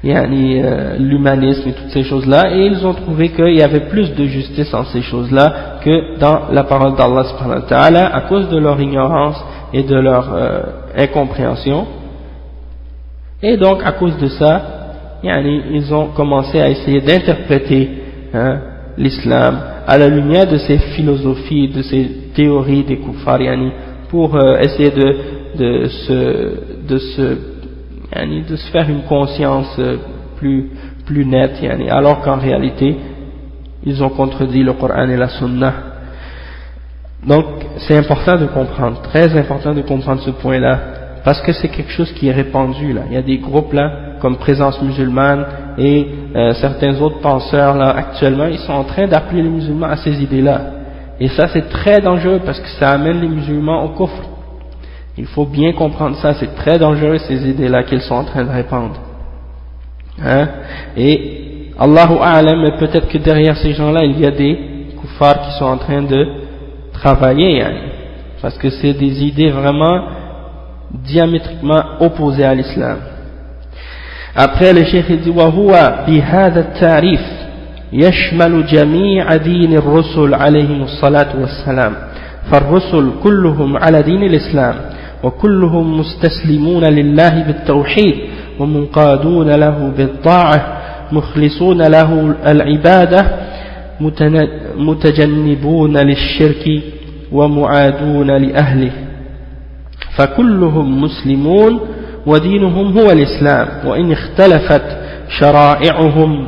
l'humanisme et toutes ces choses-là, et ils ont trouvé qu'il y avait plus de justice en ces choses-là que dans la parole d'Allah subhanahu wa ta'ala, à cause de leur ignorance et de leur incompréhension. Et donc à cause de ça, ils ont commencé à essayer d'interpréter l'islam à la lumière de ces philosophies, de ces théories des kuffar, pour essayer de se faire une conscience plus nette, alors qu'en réalité ils ont contredit le Coran et la Sunna. Donc c'est important de comprendre, très important de comprendre ce point-là, parce que c'est quelque chose qui est répandu là. Il y a des groupes là comme Présence musulmane et certains autres penseurs là actuellement, ils sont en train d'appeler les musulmans à ces idées-là, et ça c'est très dangereux parce que ça amène les musulmans au kufr. Il faut bien comprendre ça, c'est très dangereux ces idées-là qu'ils sont en train de répandre. Et Allahu A'lam, mais peut-être que derrière ces gens-là, il y a des kuffars qui sont en train de travailler, parce que c'est des idées vraiment diamétriquement opposées à l'islam. Après, le cheikh dit وَهُوَ بِهَذَا التَّعْرِيفِ يَشْمَلُ جَمِيعَ دِينِ الرُّسُلِ عَلَيْهِمُ الصَّلَاةُ وَالسَّلَامُ فالرسل كلهم على دين الإسلام وكلهم مستسلمون لله بالتوحيد ومنقادون له بالطاعة مخلصون له العبادة متجنبون للشرك ومعادون لأهله فكلهم مسلمون ودينهم هو الإسلام وإن اختلفت شرائعهم.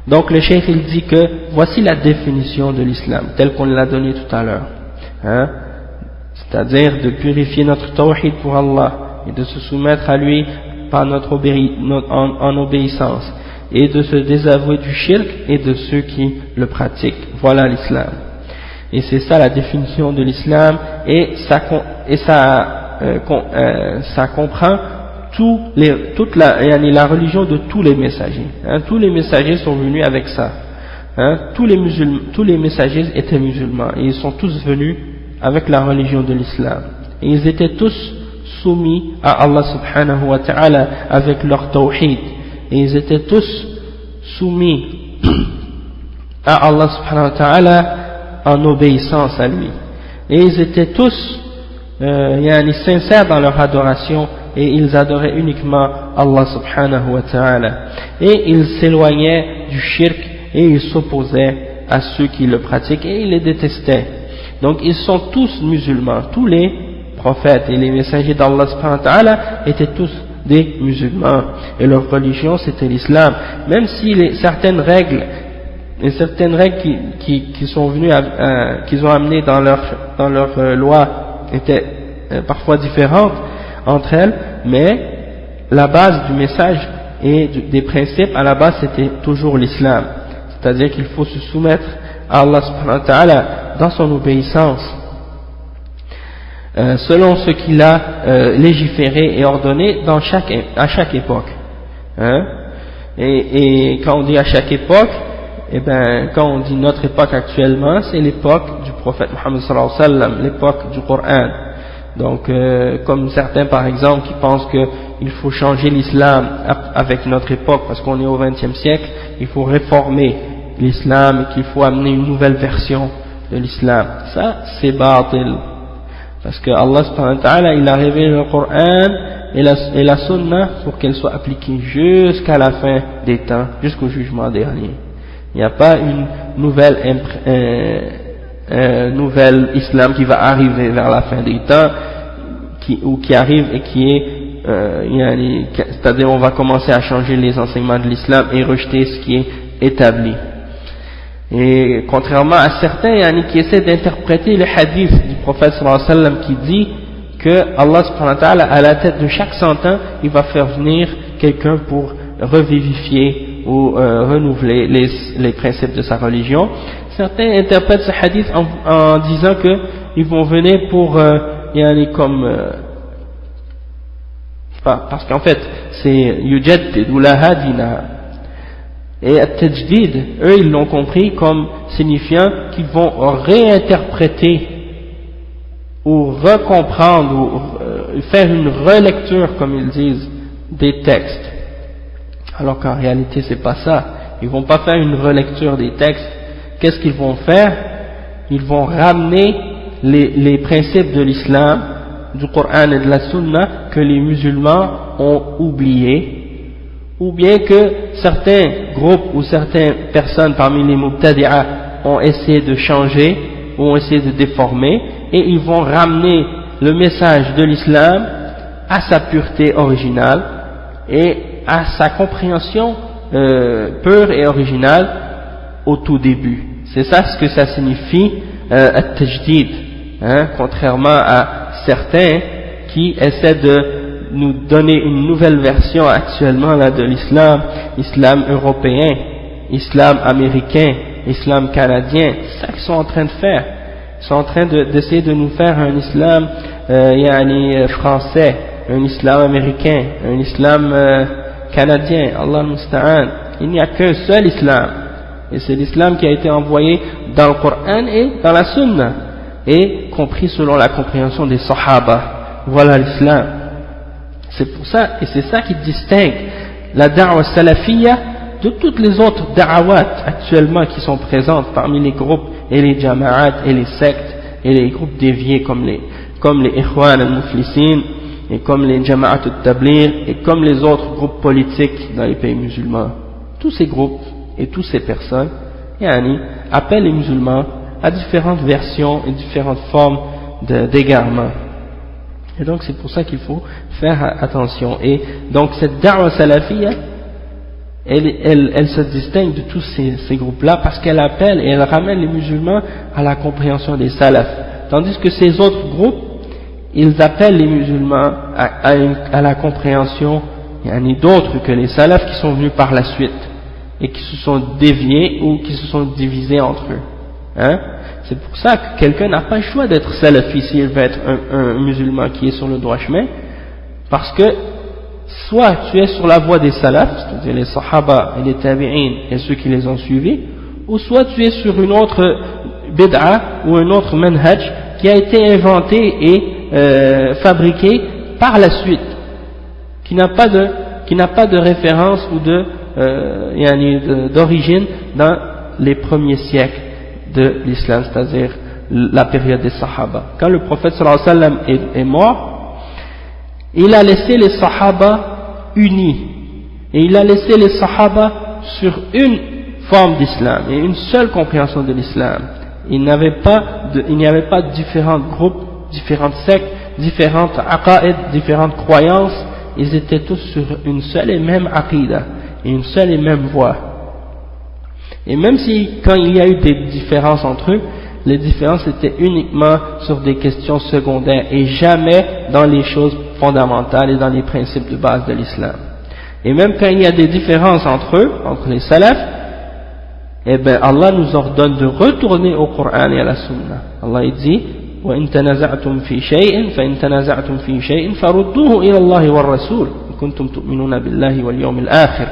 Donc le cheikh il dit que voici la définition de l'islam telle qu'on l'a donnée tout à l'heure, c'est-à-dire de purifier notre tawhid pour Allah et de se soumettre à lui par en obéissance, et de se désavouer du shirk et de ceux qui le pratiquent. Voilà l'islam, et c'est ça la définition de l'islam, et ça comprend toute la religion de tous les messagers. Tous les messagers sont venus avec ça. Tous les messagers étaient musulmans, et ils sont tous venus avec la religion de l'islam, et ils étaient tous soumis à Allah subhanahu wa ta'ala avec leur tawhid, et ils étaient tous soumis à Allah subhanahu wa ta'ala en obéissance à lui, et ils étaient tous sincères dans leur adoration, et ils adoraient uniquement Allah subhanahu wa ta'ala, et ils s'éloignaient du shirk et ils s'opposaient à ceux qui le pratiquent et ils les détestaient. Donc ils sont tous musulmans, tous les prophètes et les messagers d'Allah subhanahu wa ta'ala étaient tous des musulmans, et leur religion c'était l'islam, même si certaines règles qui sont venues qu'ils ont amenées dans leur loi étaient parfois différentes entre elles, mais la base du message et des principes à la base c'était toujours l'islam, c'est-à-dire qu'il faut se soumettre à Allah subhanahu wa ta'ala dans son obéissance selon ce qu'il a légiféré et ordonné à chaque époque, Et quand on dit à chaque époque, eh ben, quand on dit notre époque actuellement, c'est l'époque du prophète Mohammed sallallahu alayhi wa sallam, l'époque du Coran. Donc, comme certains par exemple qui pensent qu'il faut changer l'islam avec notre époque parce qu'on est au XXe siècle, il faut réformer l'islam et qu'il faut amener une nouvelle version de l'islam. Ça, c'est bâtil. Parce que Allah subhanahu wa ta'ala, il a révélé le Coran et la sunna pour qu'elle soit appliquée jusqu'à la fin des temps, jusqu'au jugement dernier. Il n'y a pas une nouvelle islam qui va arriver vers la fin des temps, qui arrive et qui est, c'est-à-dire on va commencer à changer les enseignements de l'islam et rejeter ce qui est établi. Et contrairement à certains qui essaient d'interpréter le hadith du prophète sallallahu alayhi wa sallam qui dit que Allah subhanahu wa ta'ala, à la tête de chaque 100 ans, il va faire venir quelqu'un pour revivifier ou renouveler les principes de sa religion. Certains interprètent ce hadith en disant que ils vont venir pour parce qu'en fait c'est yujaddid ou laha dinaha. Et at-tajdid, eux ils l'ont compris comme signifiant qu'ils vont réinterpréter ou recomprendre ou faire une relecture, comme ils disent, des textes. Alors qu'en réalité c'est pas ça. Ils vont pas faire une relecture des textes. Qu'est-ce qu'ils vont faire? Ils vont ramener les principes de l'islam, du Coran et de la Sunna que les musulmans ont oubliés, ou bien que certains groupes ou certaines personnes parmi les mubtadi'a ont essayé de changer ou ont essayé de déformer, et ils vont ramener le message de l'islam à sa pureté originale et à sa compréhension pure et originale au tout début. C'est ça ce que ça signifie at-tajdid, contrairement à certains qui essaient de nous donner une nouvelle version actuellement là de l'islam, islam européen, islam américain, islam canadien. C'est ça qu'ils sont en train de faire. Ils sont en train d'essayer de nous faire un islam français, un islam américain, un islam canadien. Allah musta'an. Il n'y a qu'un seul islam, et c'est l'islam qui a été envoyé dans le Coran et dans la Sunna, et compris selon la compréhension des Sahaba. Voilà l'islam. C'est pour ça, et c'est ça qui distingue la da'wa salafiyya de toutes les autres da'awat actuellement qui sont présentes parmi les groupes et les jama'at et les sectes et les groupes déviés comme les Ikhwan al-Muflisin et comme les jama'at al-Tabligh et comme les autres groupes politiques dans les pays musulmans. Tous ces groupes et toutes ces personnes appellent les musulmans à différentes versions et différentes formes d'égarement. Et donc c'est pour ça qu'il faut faire attention. Et donc cette da'wa salafiyya, elle se distingue de tous ces groupes-là parce qu'elle appelle et elle ramène les musulmans à la compréhension des salafs. Tandis que ces autres groupes, ils appellent les musulmans à la compréhension d'autres que les salafs qui sont venus par la suite et qui se sont déviés ou qui se sont divisés entre eux. C'est pour ça que quelqu'un n'a pas le choix d'être salafi s'il veut être un musulman qui est sur le droit chemin, parce que soit tu es sur la voie des salafs, c'est-à-dire les sahaba et les tabi'in et ceux qui les ont suivis, ou soit tu es sur une autre bid'a ou un autre manhaj qui a été inventé et fabriqué par la suite, qui n'a pas de référence ou d'origine dans les premiers siècles de l'islam, c'est-à-dire la période des sahaba. Quand le prophète sallallahu alayhi wa sallam est mort, il a laissé les sahaba unis, et il a laissé les sahaba sur une forme d'islam et une seule compréhension de l'islam. Il n'y avait pas de différents groupes, différentes sectes, différentes aqaïd, différentes croyances. Ils étaient tous sur une seule et même aqidah et une seule et même voie. Et même si, quand il y a eu des différences entre eux, les différences étaient uniquement sur des questions secondaires et jamais dans les choses fondamentales et dans les principes de base de l'islam. Et même quand il y a des différences entre eux, entre les salafs, eh bien Allah nous ordonne de retourner au Coran et à la Sunna. Allah dit وَإِن تَنَازَعْتُمْ فِي شَيْءٍ فَإِن تَنَازَعْتُمْ فِي شَيْءٍ فَرُدُّوهُ إِلَى اللَّهِ وَالرَّسُولِ إِن كُنتُمْ تُؤْمِنُونَ بِاللَّهِ وَالْيَوْمِ الْآخِرِ.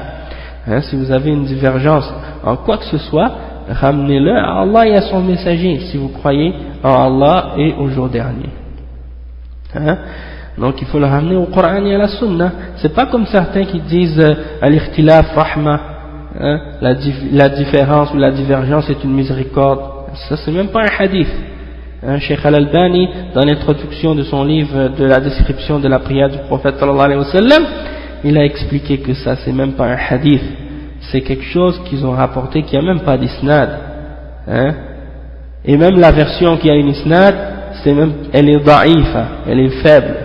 Hein, si vous avez une divergence en quoi que ce soit, ramenez-le à Allah et à son messager, si vous croyez en Allah et au jour dernier. Hein? Donc il faut le ramener au Coran et à la Sunna. C'est pas comme certains qui disent al-ikhtilaf rahma, hein? La différence ou la divergence est une miséricorde. Ça c'est même pas un hadith. Hein? Cheikh Al-Albani, dans l'introduction de son livre de la description de la prière du prophète sallallahu alayhi wa sallam, il a expliqué que ça c'est même pas un hadith, c'est quelque chose qu'ils ont rapporté qui a même pas d'isnad, hein? Et même la version qui a une isnad, elle est da'ifa, elle est faible,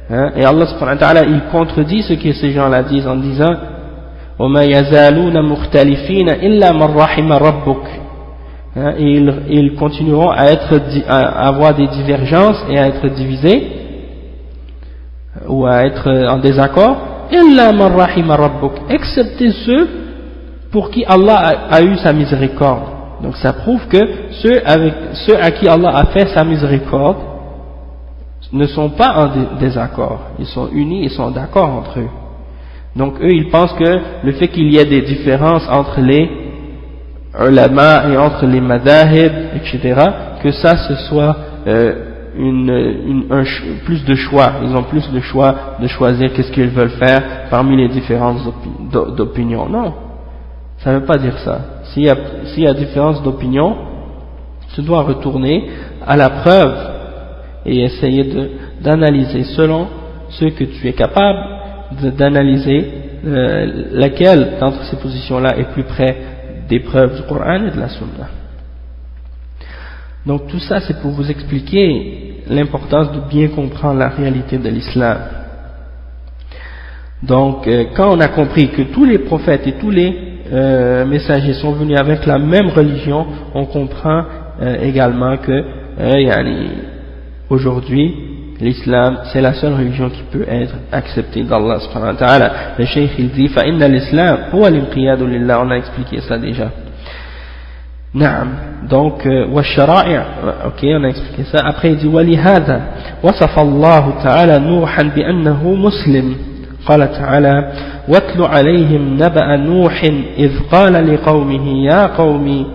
hein? Et Allah subhanahu wa ta'ala il contredit ce que ces gens-là disent en disant وَمَا يَزَالُونَ مُخْتَلِفِينَ إِلَّا مَنْ رَحِمَ رَبُّكَ, hein? Et ils continueront à avoir des divergences et à être divisés ou à être en désaccord إِلَّا مَنْ رَحِمَ رَبُّكَ, excepté ceux pour qui Allah a eu sa miséricorde. Donc ça prouve que ceux à qui Allah a fait sa miséricorde ne sont pas en désaccord, ils sont unis, ils sont d'accord entre eux. Donc eux ils pensent que le fait qu'il y ait des différences entre les ulama et entre les madahib, etc., que ça ce soit plus de choix, ils ont plus de choix de choisir qu'est-ce qu'ils veulent faire parmi les différentes opinions. Non, ça ne veut pas dire ça. S'il y a différence d'opinion, tu dois retourner à la preuve et essayer d'analyser selon ce que tu es capable d'analyser, laquelle d'entre ces positions-là est plus près des preuves du Coran et de la Sunna. Donc tout ça c'est pour vous expliquer l'importance de bien comprendre la réalité de l'islam. Donc quand on a compris que tous les prophètes et tous les messagers sont venus avec la même religion, on comprend également que aujourd'hui l'islam c'est la seule religion qui peut être acceptée d'Allah subhanahu wa ta'ala. Le cheikh il dit فَإِنَّ الْإِسْلَامَ هُوَ الْإِنْقِيَادُ لِلَّهِ, on a expliqué ça déjà. نعم, donc والشرائع, ok, on a expliqué ça. Après il dit ولهذا وصف الله تعالى نوحا بأنه مسلم, قال تعالى واتل عليهم نبأ نوح إذ قال لقومه يا قوم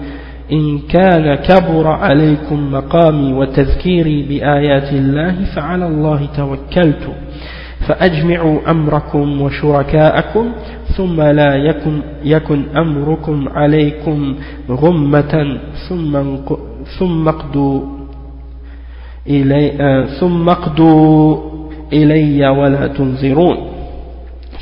إن كان كبر عليكم مقامي وتذكيري بآيات الله فعلى الله توكلت فأجمعوا أمركم وشركاءكم ثم لا يكن أمركم عليكم غمة ثم اقضوا إلي ولا تنظرون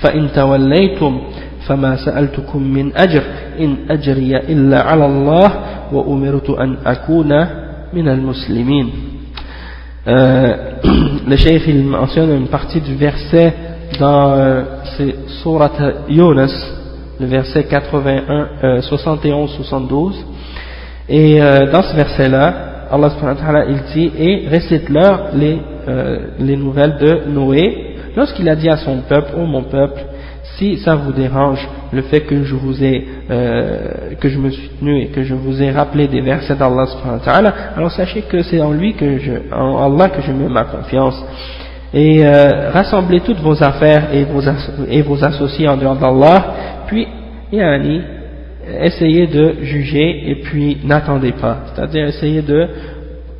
فإن توليتم فما سألتكم من أجر إن أجري إلا على الله وأمرت أن أكون من المسلمين. Le cheikh il mentionne une partie du verset dans Surat Yunus, le verset 71-72, et dans ce verset là Allah subhanahu wa ta'ala il dit et récite-leur les nouvelles de Noé lorsqu'il a dit à son peuple, ô mon peuple, si ça vous dérange le fait que je vous ai que je me suis tenu et que je vous ai rappelé des versets d'Allah subhanahu wa ta'ala, alors sachez que c'est en lui en Allah que je mets ma confiance, et rassemblez toutes vos affaires et vos associés en dehors d'Allah, puis essayez de juger et puis n'attendez pas, c'est-à-dire essayez de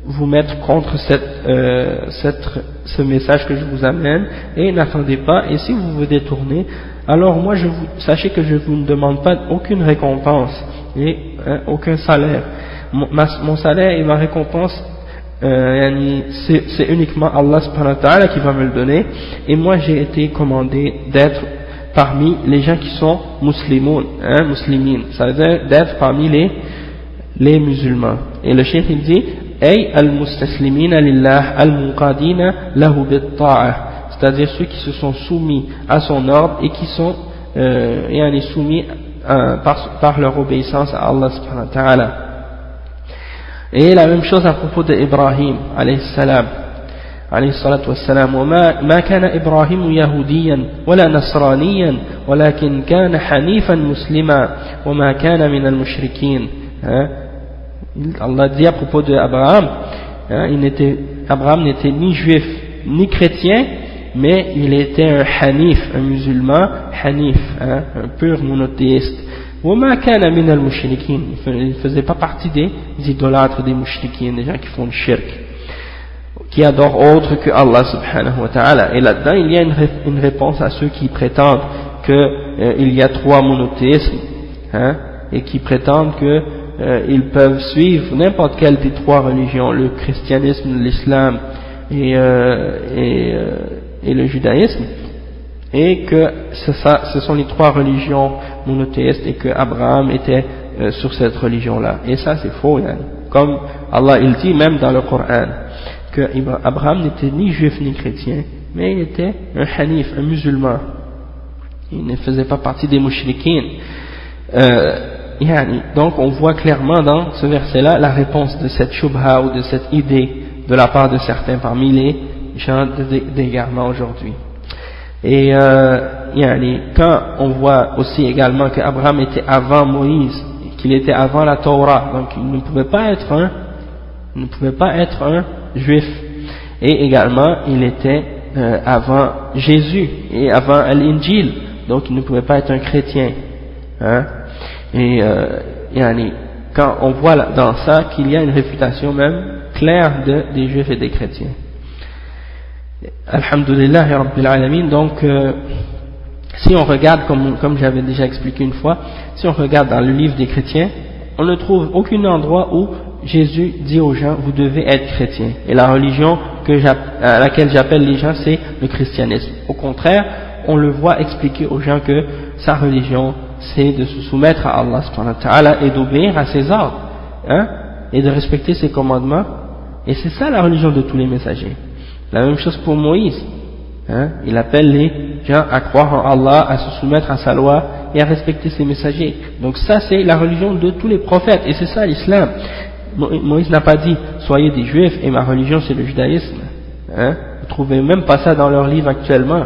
vous mettre contre ce message que je vous amène et n'attendez pas, et si vous vous détournez, alors moi sachez que je vous ne demande pas aucune récompense et aucun salaire. Mon salaire et ma récompense c'est uniquement Allah subhanahu wa ta'ala qui va me le donner, et moi j'ai été commandé d'être parmi les gens qui sont muslimines, ça veut dire d'être parmi les musulmans. Et le cheikh il dit ay al-mustaslimina lillah al-munqadina lahu bit-ta'ah, c'est-à-dire ceux qui se sont soumis à son ordre et qui sont soumis par leur obéissance à Allah subhanahu wa ta'ala. Et la même chose à propos d'Ibrahim alayhi salam, alayhi salatu wassalam, ma kana Ibrahim yahudiyan wala nasraniyan walakin kana hanifan muslima wa ma kana min al-mushrikin. Allah dit à propos d'Abraham, Abraham n'était ni juif ni chrétien, mais il était un hanif, un musulman hanif, hein, un pur monothéiste. وَمَا كَانَ مِنَ الْمُشْرِكِينَ, il ne faisait pas partie des idolâtres, des mushrikin, des gens qui font le shirk, qui adorent autre que Allah subhanahu wa ta'ala. Et là-dedans il y a une réponse à ceux qui prétendent qu'il y a trois monothéismes, hein, et qui prétendent que ils peuvent suivre n'importe quelle des trois religions, le christianisme, l'islam et le judaïsme, et que ce sont les trois religions monothéistes et que Abraham était sur cette religion-là. Et ça c'est faux, hein. Comme Allah il dit même dans le Coran que Abraham n'était ni juif ni chrétien, mais il était un hanif, un musulman. Il ne faisait pas partie des mushrikin. Donc on voit clairement dans ce verset-là la réponse de cette shubha ou de cette idée de la part de certains parmi les gens d'égarement aujourd'hui. Et quand on voit aussi également qu'Abraham était avant Moïse, qu'il était avant la Torah, donc il ne pouvait pas être un juif, et également il était avant Jésus et avant Al-Injil, donc il ne pouvait pas être un chrétien, hein. Et quand on voit dans ça qu'il y a une réfutation même claire des juifs et des chrétiens. Alhamdulillah Rabbil Alamin. Donc si on regarde, comme j'avais déjà expliqué une fois, si on regarde dans le livre des chrétiens, on ne trouve aucun endroit où Jésus dit aux gens vous devez être chrétien, et la religion à laquelle j'appelle les gens c'est le christianisme. Au contraire, on le voit expliquer aux gens que sa religion c'est de se soumettre à Allah subhanahu wa ta'ala et d'obéir à ses ordres, hein, et de respecter ses commandements, et c'est ça la religion de tous les messagers. La même chose pour Moïse, hein, il appelle les gens à croire en Allah, à se soumettre à sa loi et à respecter ses messagers. Donc ça c'est la religion de tous les prophètes, et c'est ça l'islam. Moïse n'a pas dit soyez des juifs et ma religion c'est le judaïsme, hein, vous trouvez même pas ça dans leur livre actuellement.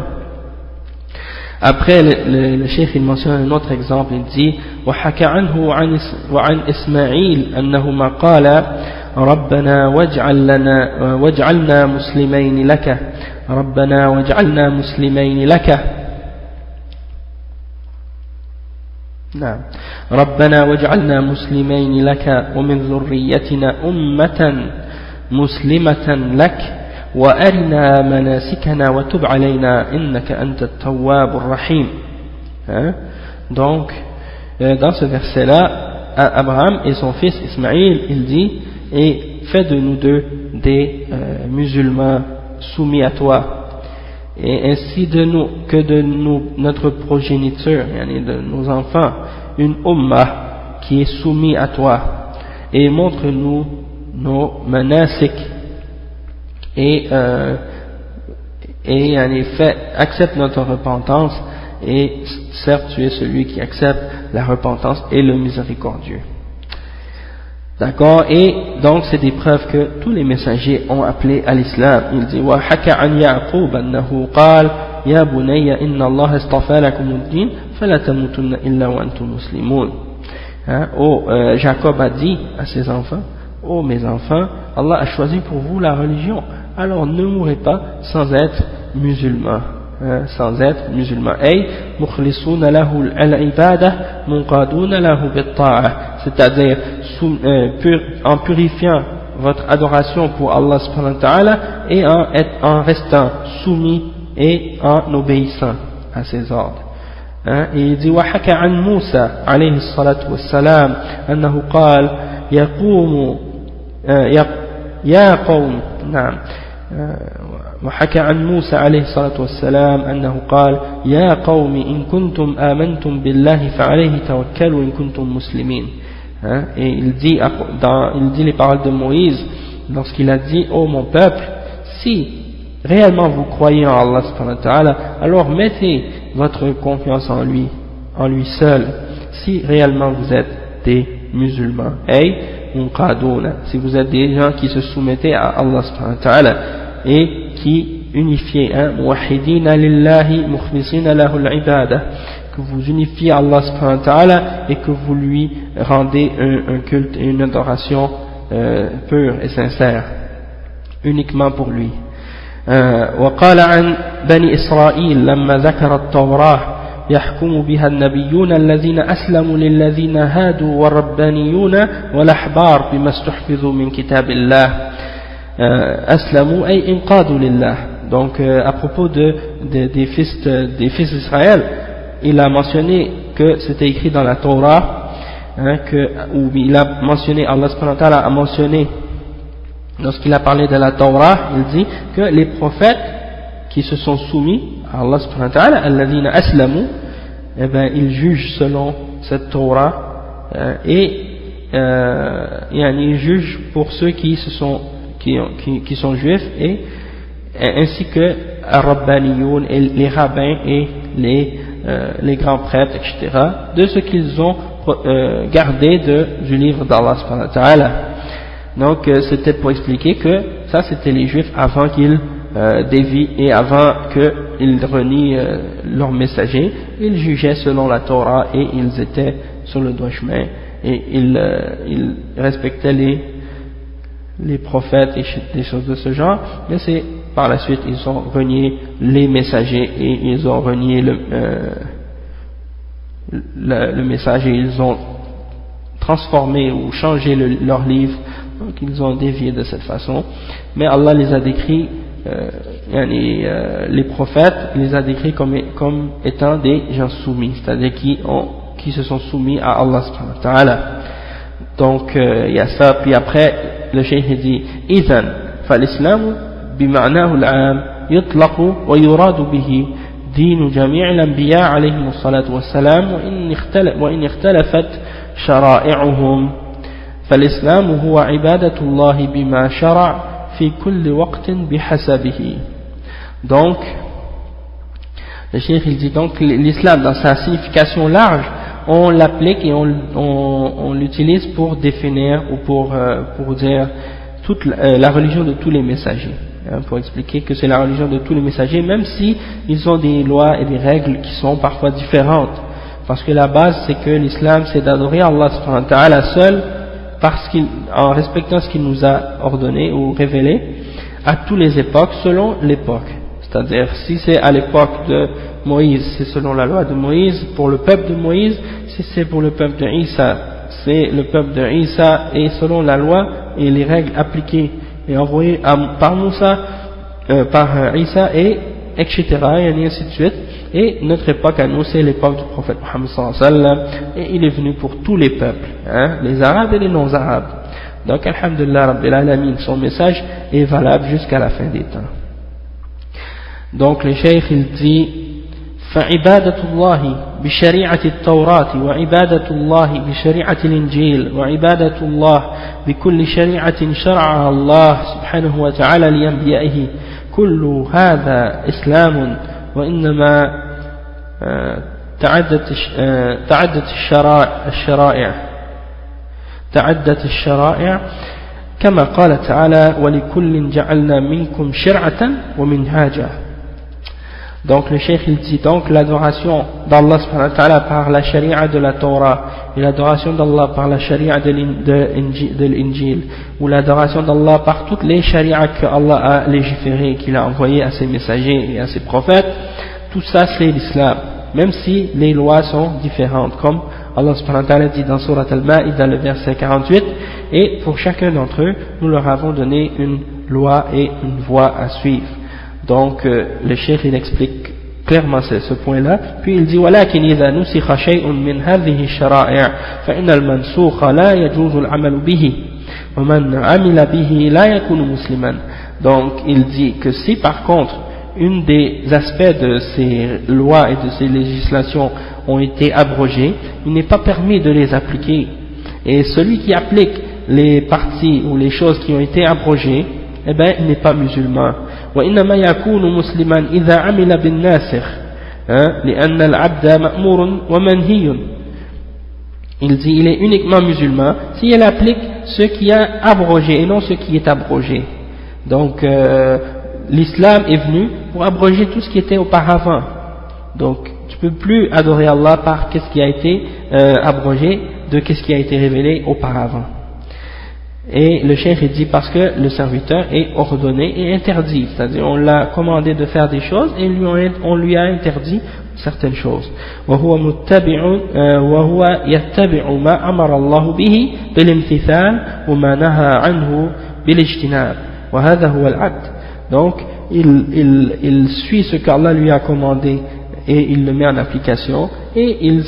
Après le cheikh il mentionne un autre exemple, il dit وحكى عنه وعن إسماعيل أنهما قال ربنا واجعلنا مسلمين لك ربنا واجعلنا مسلمين لك نعم ربنا واجعلنا مسلمين لك ومن ذريتنا أمة مسلمة لك وأرنا مناسكنا وتب علينا إنك أنت التواب الرحيم. Donc dans ce verset là Abraham et son fils Ismaïl il dit et fais de nous deux des musulmans soumis à toi, et ainsi notre progéniture, de nos enfants, une ummah qui est soumise à toi, et montre-nous nos manasik, et accepte notre repentance, et certes tu es celui qui accepte la repentance et le miséricordieux. D'accord, et donc c'est des preuves que tous les messagers ont appelé à l'islam. Il dit وحكى عن يعقوب أنه قال يا بني إن الله اصطفى لكم الدين فلا تموتن إلا وأنتم مسلمون. Jacob a dit à ses enfants, ô mes enfants, Allah a choisi pour vous la religion, alors ne mourrez pas sans être musulmans, sans être musulmans. Ay mukhlisuna lahu al-ibada munqaduna lahu bit-ta'a, c'est-à-dire en purifiant votre adoration pour Allah subhanahu wa ta'ala et en restant soumis et en obéissant à ses ordres. Et il dit وحكى عن موسى عليه الصلاة والسلام أنه قال يقوم يا قوم نعم وحكى عن موسى عليه الصلاة والسلام أنه قال يا قوم إن كنتم آمنتم بالله فعليه توكلوا إن كنتم مسلمين. Et il dit les paroles de Moïse lorsqu'il a dit ô mon peuple, si réellement vous croyez en Allah subhanahu wa ta'ala, alors mettez votre confiance en lui seul, si réellement vous êtes des musulmans, si vous êtes des gens qui se soumettez à Allah subhanahu wa ta'ala et qui unifiez, muwahhidina lillahi mukhlisina lahu al-ibada, que vous unifiez Allah subhanahu wa ta'ala et que vous lui rendez un culte et une adoration pure et sincère uniquement pour lui. وقال عن بني إسرائيل لما ذكر التوراة يحكم بها النبيون الذين أسلموا للذين هادوا والربانيون والأحبار بما استحفظوا من كتاب الله أسلموا أي انقادوا لله. Donc à propos des fils d'Israël, il a mentionné que c'était écrit dans la Torah, où il a mentionné, Allah subhanahu wa ta'ala a mentionné, lorsqu'il a parlé de la Torah, il dit que les prophètes qui se sont soumis à Allah subhanahu wa ta'ala, alladhina aslamu, eh ben ils jugent selon cette Torah, ils jugent pour ceux qui sont juifs, et ainsi que Rabbaniyoun, et les rabbins et les grands prêtres, etc., de ce qu'ils ont gardé du livre d'Allah subhanahu wa ta'ala. Donc c'était pour expliquer que ça c'était les juifs avant qu'ils dévient et avant qu'ils renient leur messager. Ils jugeaient selon la Torah et ils étaient sur le droit chemin et ils respectaient les prophètes et des choses de ce genre. Mais c'est par la suite ils ont renié les messagers et ils ont renié le message et ils ont transformé ou changé leur livre. Donc ils ont dévié de cette façon. Mais Allah les a décrits, les prophètes, il les a décrits comme étant des gens soumis, c'est-à-dire qui se sont soumis à Allah subhanahu wa ta'ala. Donc il y a ça. Puis après le cheikh dit إذن فالإسلام بمعناه العام يطلق ويراد به دين جميع الأنبياء عليهم الصلاة والسلام وإن اختلفت شرائعهم فالإسلام هو عبادة الله بما شرع في كل وقت بحسبه. Donc le cheikh il dit donc l'islam dans sa signification large on l'applique et on l'utilise pour définir ou pour dire toute la religion de tous les messagers, pour expliquer que c'est la religion de tous les messagers, même si ils ont des lois et des règles qui sont parfois différentes, parce que la base c'est que l'islam c'est d'adorer Allah subhanahu wa ta'ala seul, en respectant ce qu'il nous a ordonné ou révélé à toutes les époques selon l'époque. C'est-à-dire si c'est à l'époque de Moïse, c'est selon la loi de Moïse pour le peuple de Moïse, si c'est pour le peuple de Isa, c'est le peuple de Isa et selon la loi et les règles appliquées et envoyées par Moussa, par Isa et etc. et ainsi de suite. Et notre époque à nous c'est l'époque du prophète Muhammad sallallahu alayhi wa sallam, et il est venu pour tous les peuples, les arabes et les non-arabes. Donc alhamdulillah rabbil alamin, son message est valable jusqu'à la fin des temps. Donc le cheikh il dit فعبادة الله بشريعة التوراة وعبادة الله بشريعة الإنجيل وعبادة الله بكل شريعة شرعها الله سبحانه وتعالى لأنبيائه كل هذا إسلام وإنما تعدت الشرائع كما قال تعالى ولكل جعلنا منكم شرعة ومنهاجا. Donc le cheikh il dit donc l'adoration d'Allah subhanahu wa ta'ala par la sharia de la Torah et l'adoration d'Allah par la sharia de l'Injil ou l'adoration d'Allah par toutes les sharias que Allah a légiférées, qu'il a envoyées à ses messagers et à ses prophètes, tout ça c'est l'islam, même si les lois sont différentes, comme Allah subhanahu wa ta'ala dit dans Surat Al-Ma'idah le verset 48, et pour chacun d'entre eux nous leur avons donné une loi et une voie à suivre. Donc le cheikh il explique clairement ce point-là, puis il dit ولكن إذا نسخ شيء من هذه الشرائع فإن المنسوخ لا يجوز العمل به ومن عمل به لا يكون مسلما. Donc il dit que si par contre une des aspects de ces lois et de ces législations ont été abrogés, il n'est pas permis de les appliquer, et celui qui applique les parties ou les choses qui ont été abrogées, eh bien il n'est pas musulman. وإنما يكون مسلما إذا عمل بالناسخ لأن العبد مأمور ومنهي. Il dit il est uniquement musulman si il applique ce qui a abrogé et non ce qui est abrogé. Donc l'islam est venu pour abroger tout ce qui était auparavant. Donc tu peux plus adorer Allah par qu'est-ce qui a été abrogé de qu'est-ce qui a été révélé auparavant. Et le cheikh il dit parce que le serviteur est ordonné et interdit, c'est-à-dire on l'a commandé de faire des choses et on lui a interdit certaines choses. وهو يتبع ما أمر الله به بالامتثال وما نهى عنه بالاجتناب وهذا هو العبد. Donc il suit ce qu'Allah lui a commandé et il le met en application, et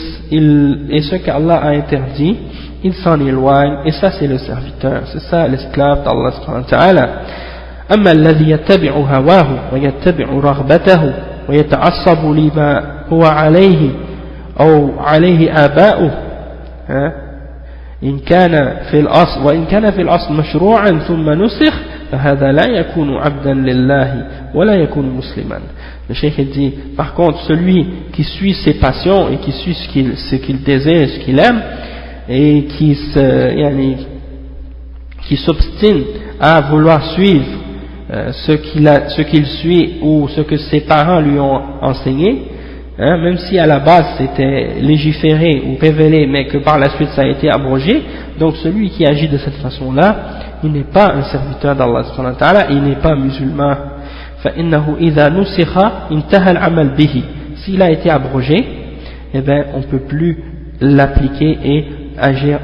ce qu'Allah a interdit il s'en éloigne, et ça c'est le serviteur, c'est ça l'esclave d'Allah subhanahu wa ta'ala. أما الذي يتبع هواه ويتبع رغبته ويتعصب لما هو عليه أو عليه آباؤه إن كان في الأصل مشروعا ثم نسخ فهذا لا يكون عبدا لله ولا يكون مسلما. Le cheikh dit, par contre, celui qui suit ses passions et qui suit ce qu'il désire, ce qu'il aime, et qui s'obstine à vouloir suivre ce qu'il suit ou ce que ses parents lui ont enseigné, même si à la base c'était légiféré ou révélé mais que par la suite ça a été abrogé, donc celui qui agit de cette façon-là, il n'est pas un serviteur d'Allah subhanahu wa ta'ala, il n'est pas musulman. فإنه إذا نسخ انتهى العمل به. S'il a été abrogé, eh ben on peut plus l'appliquer et agir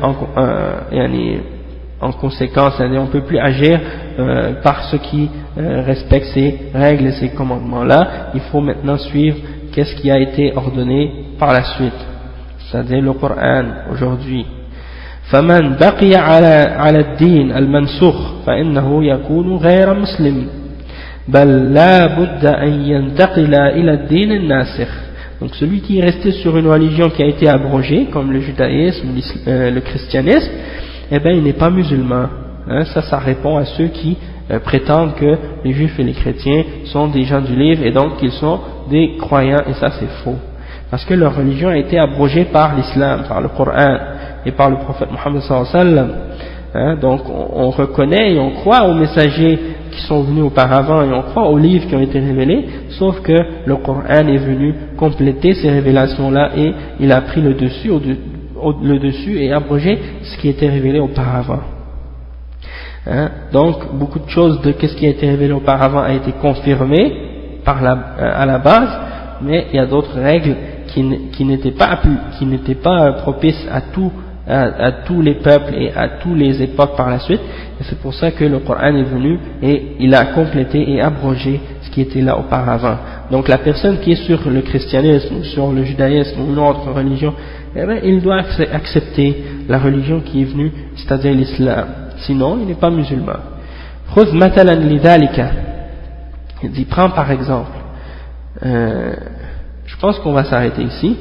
en conséquence, c'est-à-dire on peut plus agir par ceux qui respectent ces règles et ces commandements-là. Il faut maintenant suivre qu'est-ce qui a été ordonné par la suite, c'est-à-dire le Coran aujourd'hui. فمن بقي على الدين المنسوخ فإنه يكون غير مسلم بل لا بد أن ينتقل إلى الدين الناسخ. Donc celui qui est resté sur une religion qui a été abrogée, comme le judaïsme, le christianisme, eh bien il n'est pas musulman. Ça répond à ceux qui prétendent que les juifs et les chrétiens sont des gens du livre et donc qu'ils sont des croyants, et ça c'est faux. Parce que leur religion a été abrogée par l'islam, par le Coran et par le prophète Mohammed sallallahu alayhi wa sallam. Donc on reconnaît et on croit aux messagers qui sont venus auparavant et on croit aux livres qui ont été révélés, sauf que le Coran est venu compléter ces révélations-là et il a pris le dessus et abrogé ce qui était révélé auparavant. Donc beaucoup de choses de ce qui a été révélé auparavant a été confirmé à la base, mais il y a d'autres règles qui n'étaient pas propices à tous les peuples et à toutes les époques par la suite, et c'est pour ça que le Coran est venu et il a complété et abrogé ce qui était là auparavant. Donc la personne qui est sur le christianisme, sur le judaïsme ou une autre religion, eh bien, il doit accepter la religion qui est venue, c'est-à-dire l'islam, sinon il n'est pas musulman. خذ مثلا لذلك, il dit prends par exemple, je pense qu'on va s'arrêter ici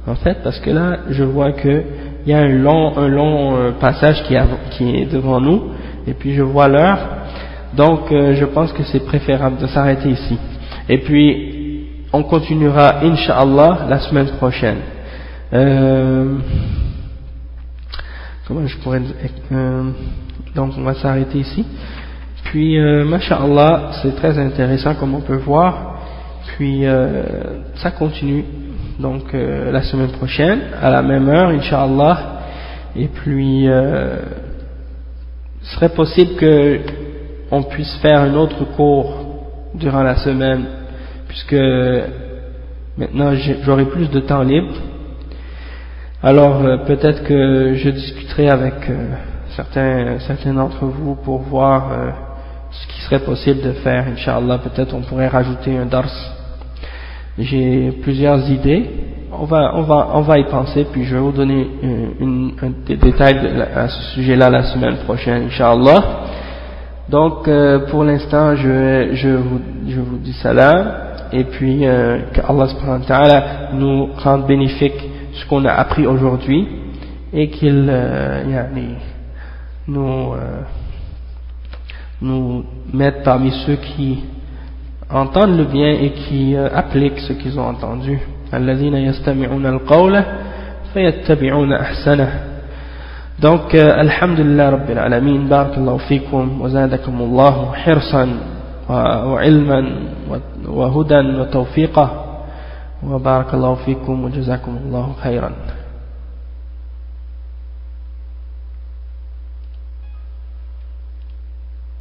en fait, parce que là je vois que il y a un long passage qui est devant nous, et puis je vois l'heure, donc je pense que c'est préférable de s'arrêter ici. Et puis on continuera Inch'Allah la semaine prochaine. Comment je pourrais donc on va s'arrêter ici. Puis Masha'Allah, c'est très intéressant comme on peut voir. Puis ça continue. Donc la semaine prochaine, à la même heure, Inch'Allah, et puis ce serait possible que on puisse faire un autre cours durant la semaine, puisque maintenant j'aurai plus de temps libre. Alors peut-être que je discuterai avec certains d'entre vous pour voir ce qui serait possible de faire, Inch'Allah. Peut-être on pourrait rajouter un dars. J'ai plusieurs idées, on va y penser, puis je vais vous donner des détails à ce sujet-là la semaine prochaine, Inch'Allah. Donc pour l'instant je vous dis salam, et puis qu'Allah subhanahu wa ta'ala nous rende bénéfique ce qu'on a appris aujourd'hui, et qu'il nous mette parmi ceux qui entendent le bien et qui appliquent ce qu'ils ont entendu. الذين يستمعون القول فيتبعون أحسنه. Donc alhamdulillah rabbil alamin, barakallahu fikum wa zadakum Allah hirsan wa ilman wa hudan wa tawfiqa wa barakallahu fikum wa jazakum Allah khairan.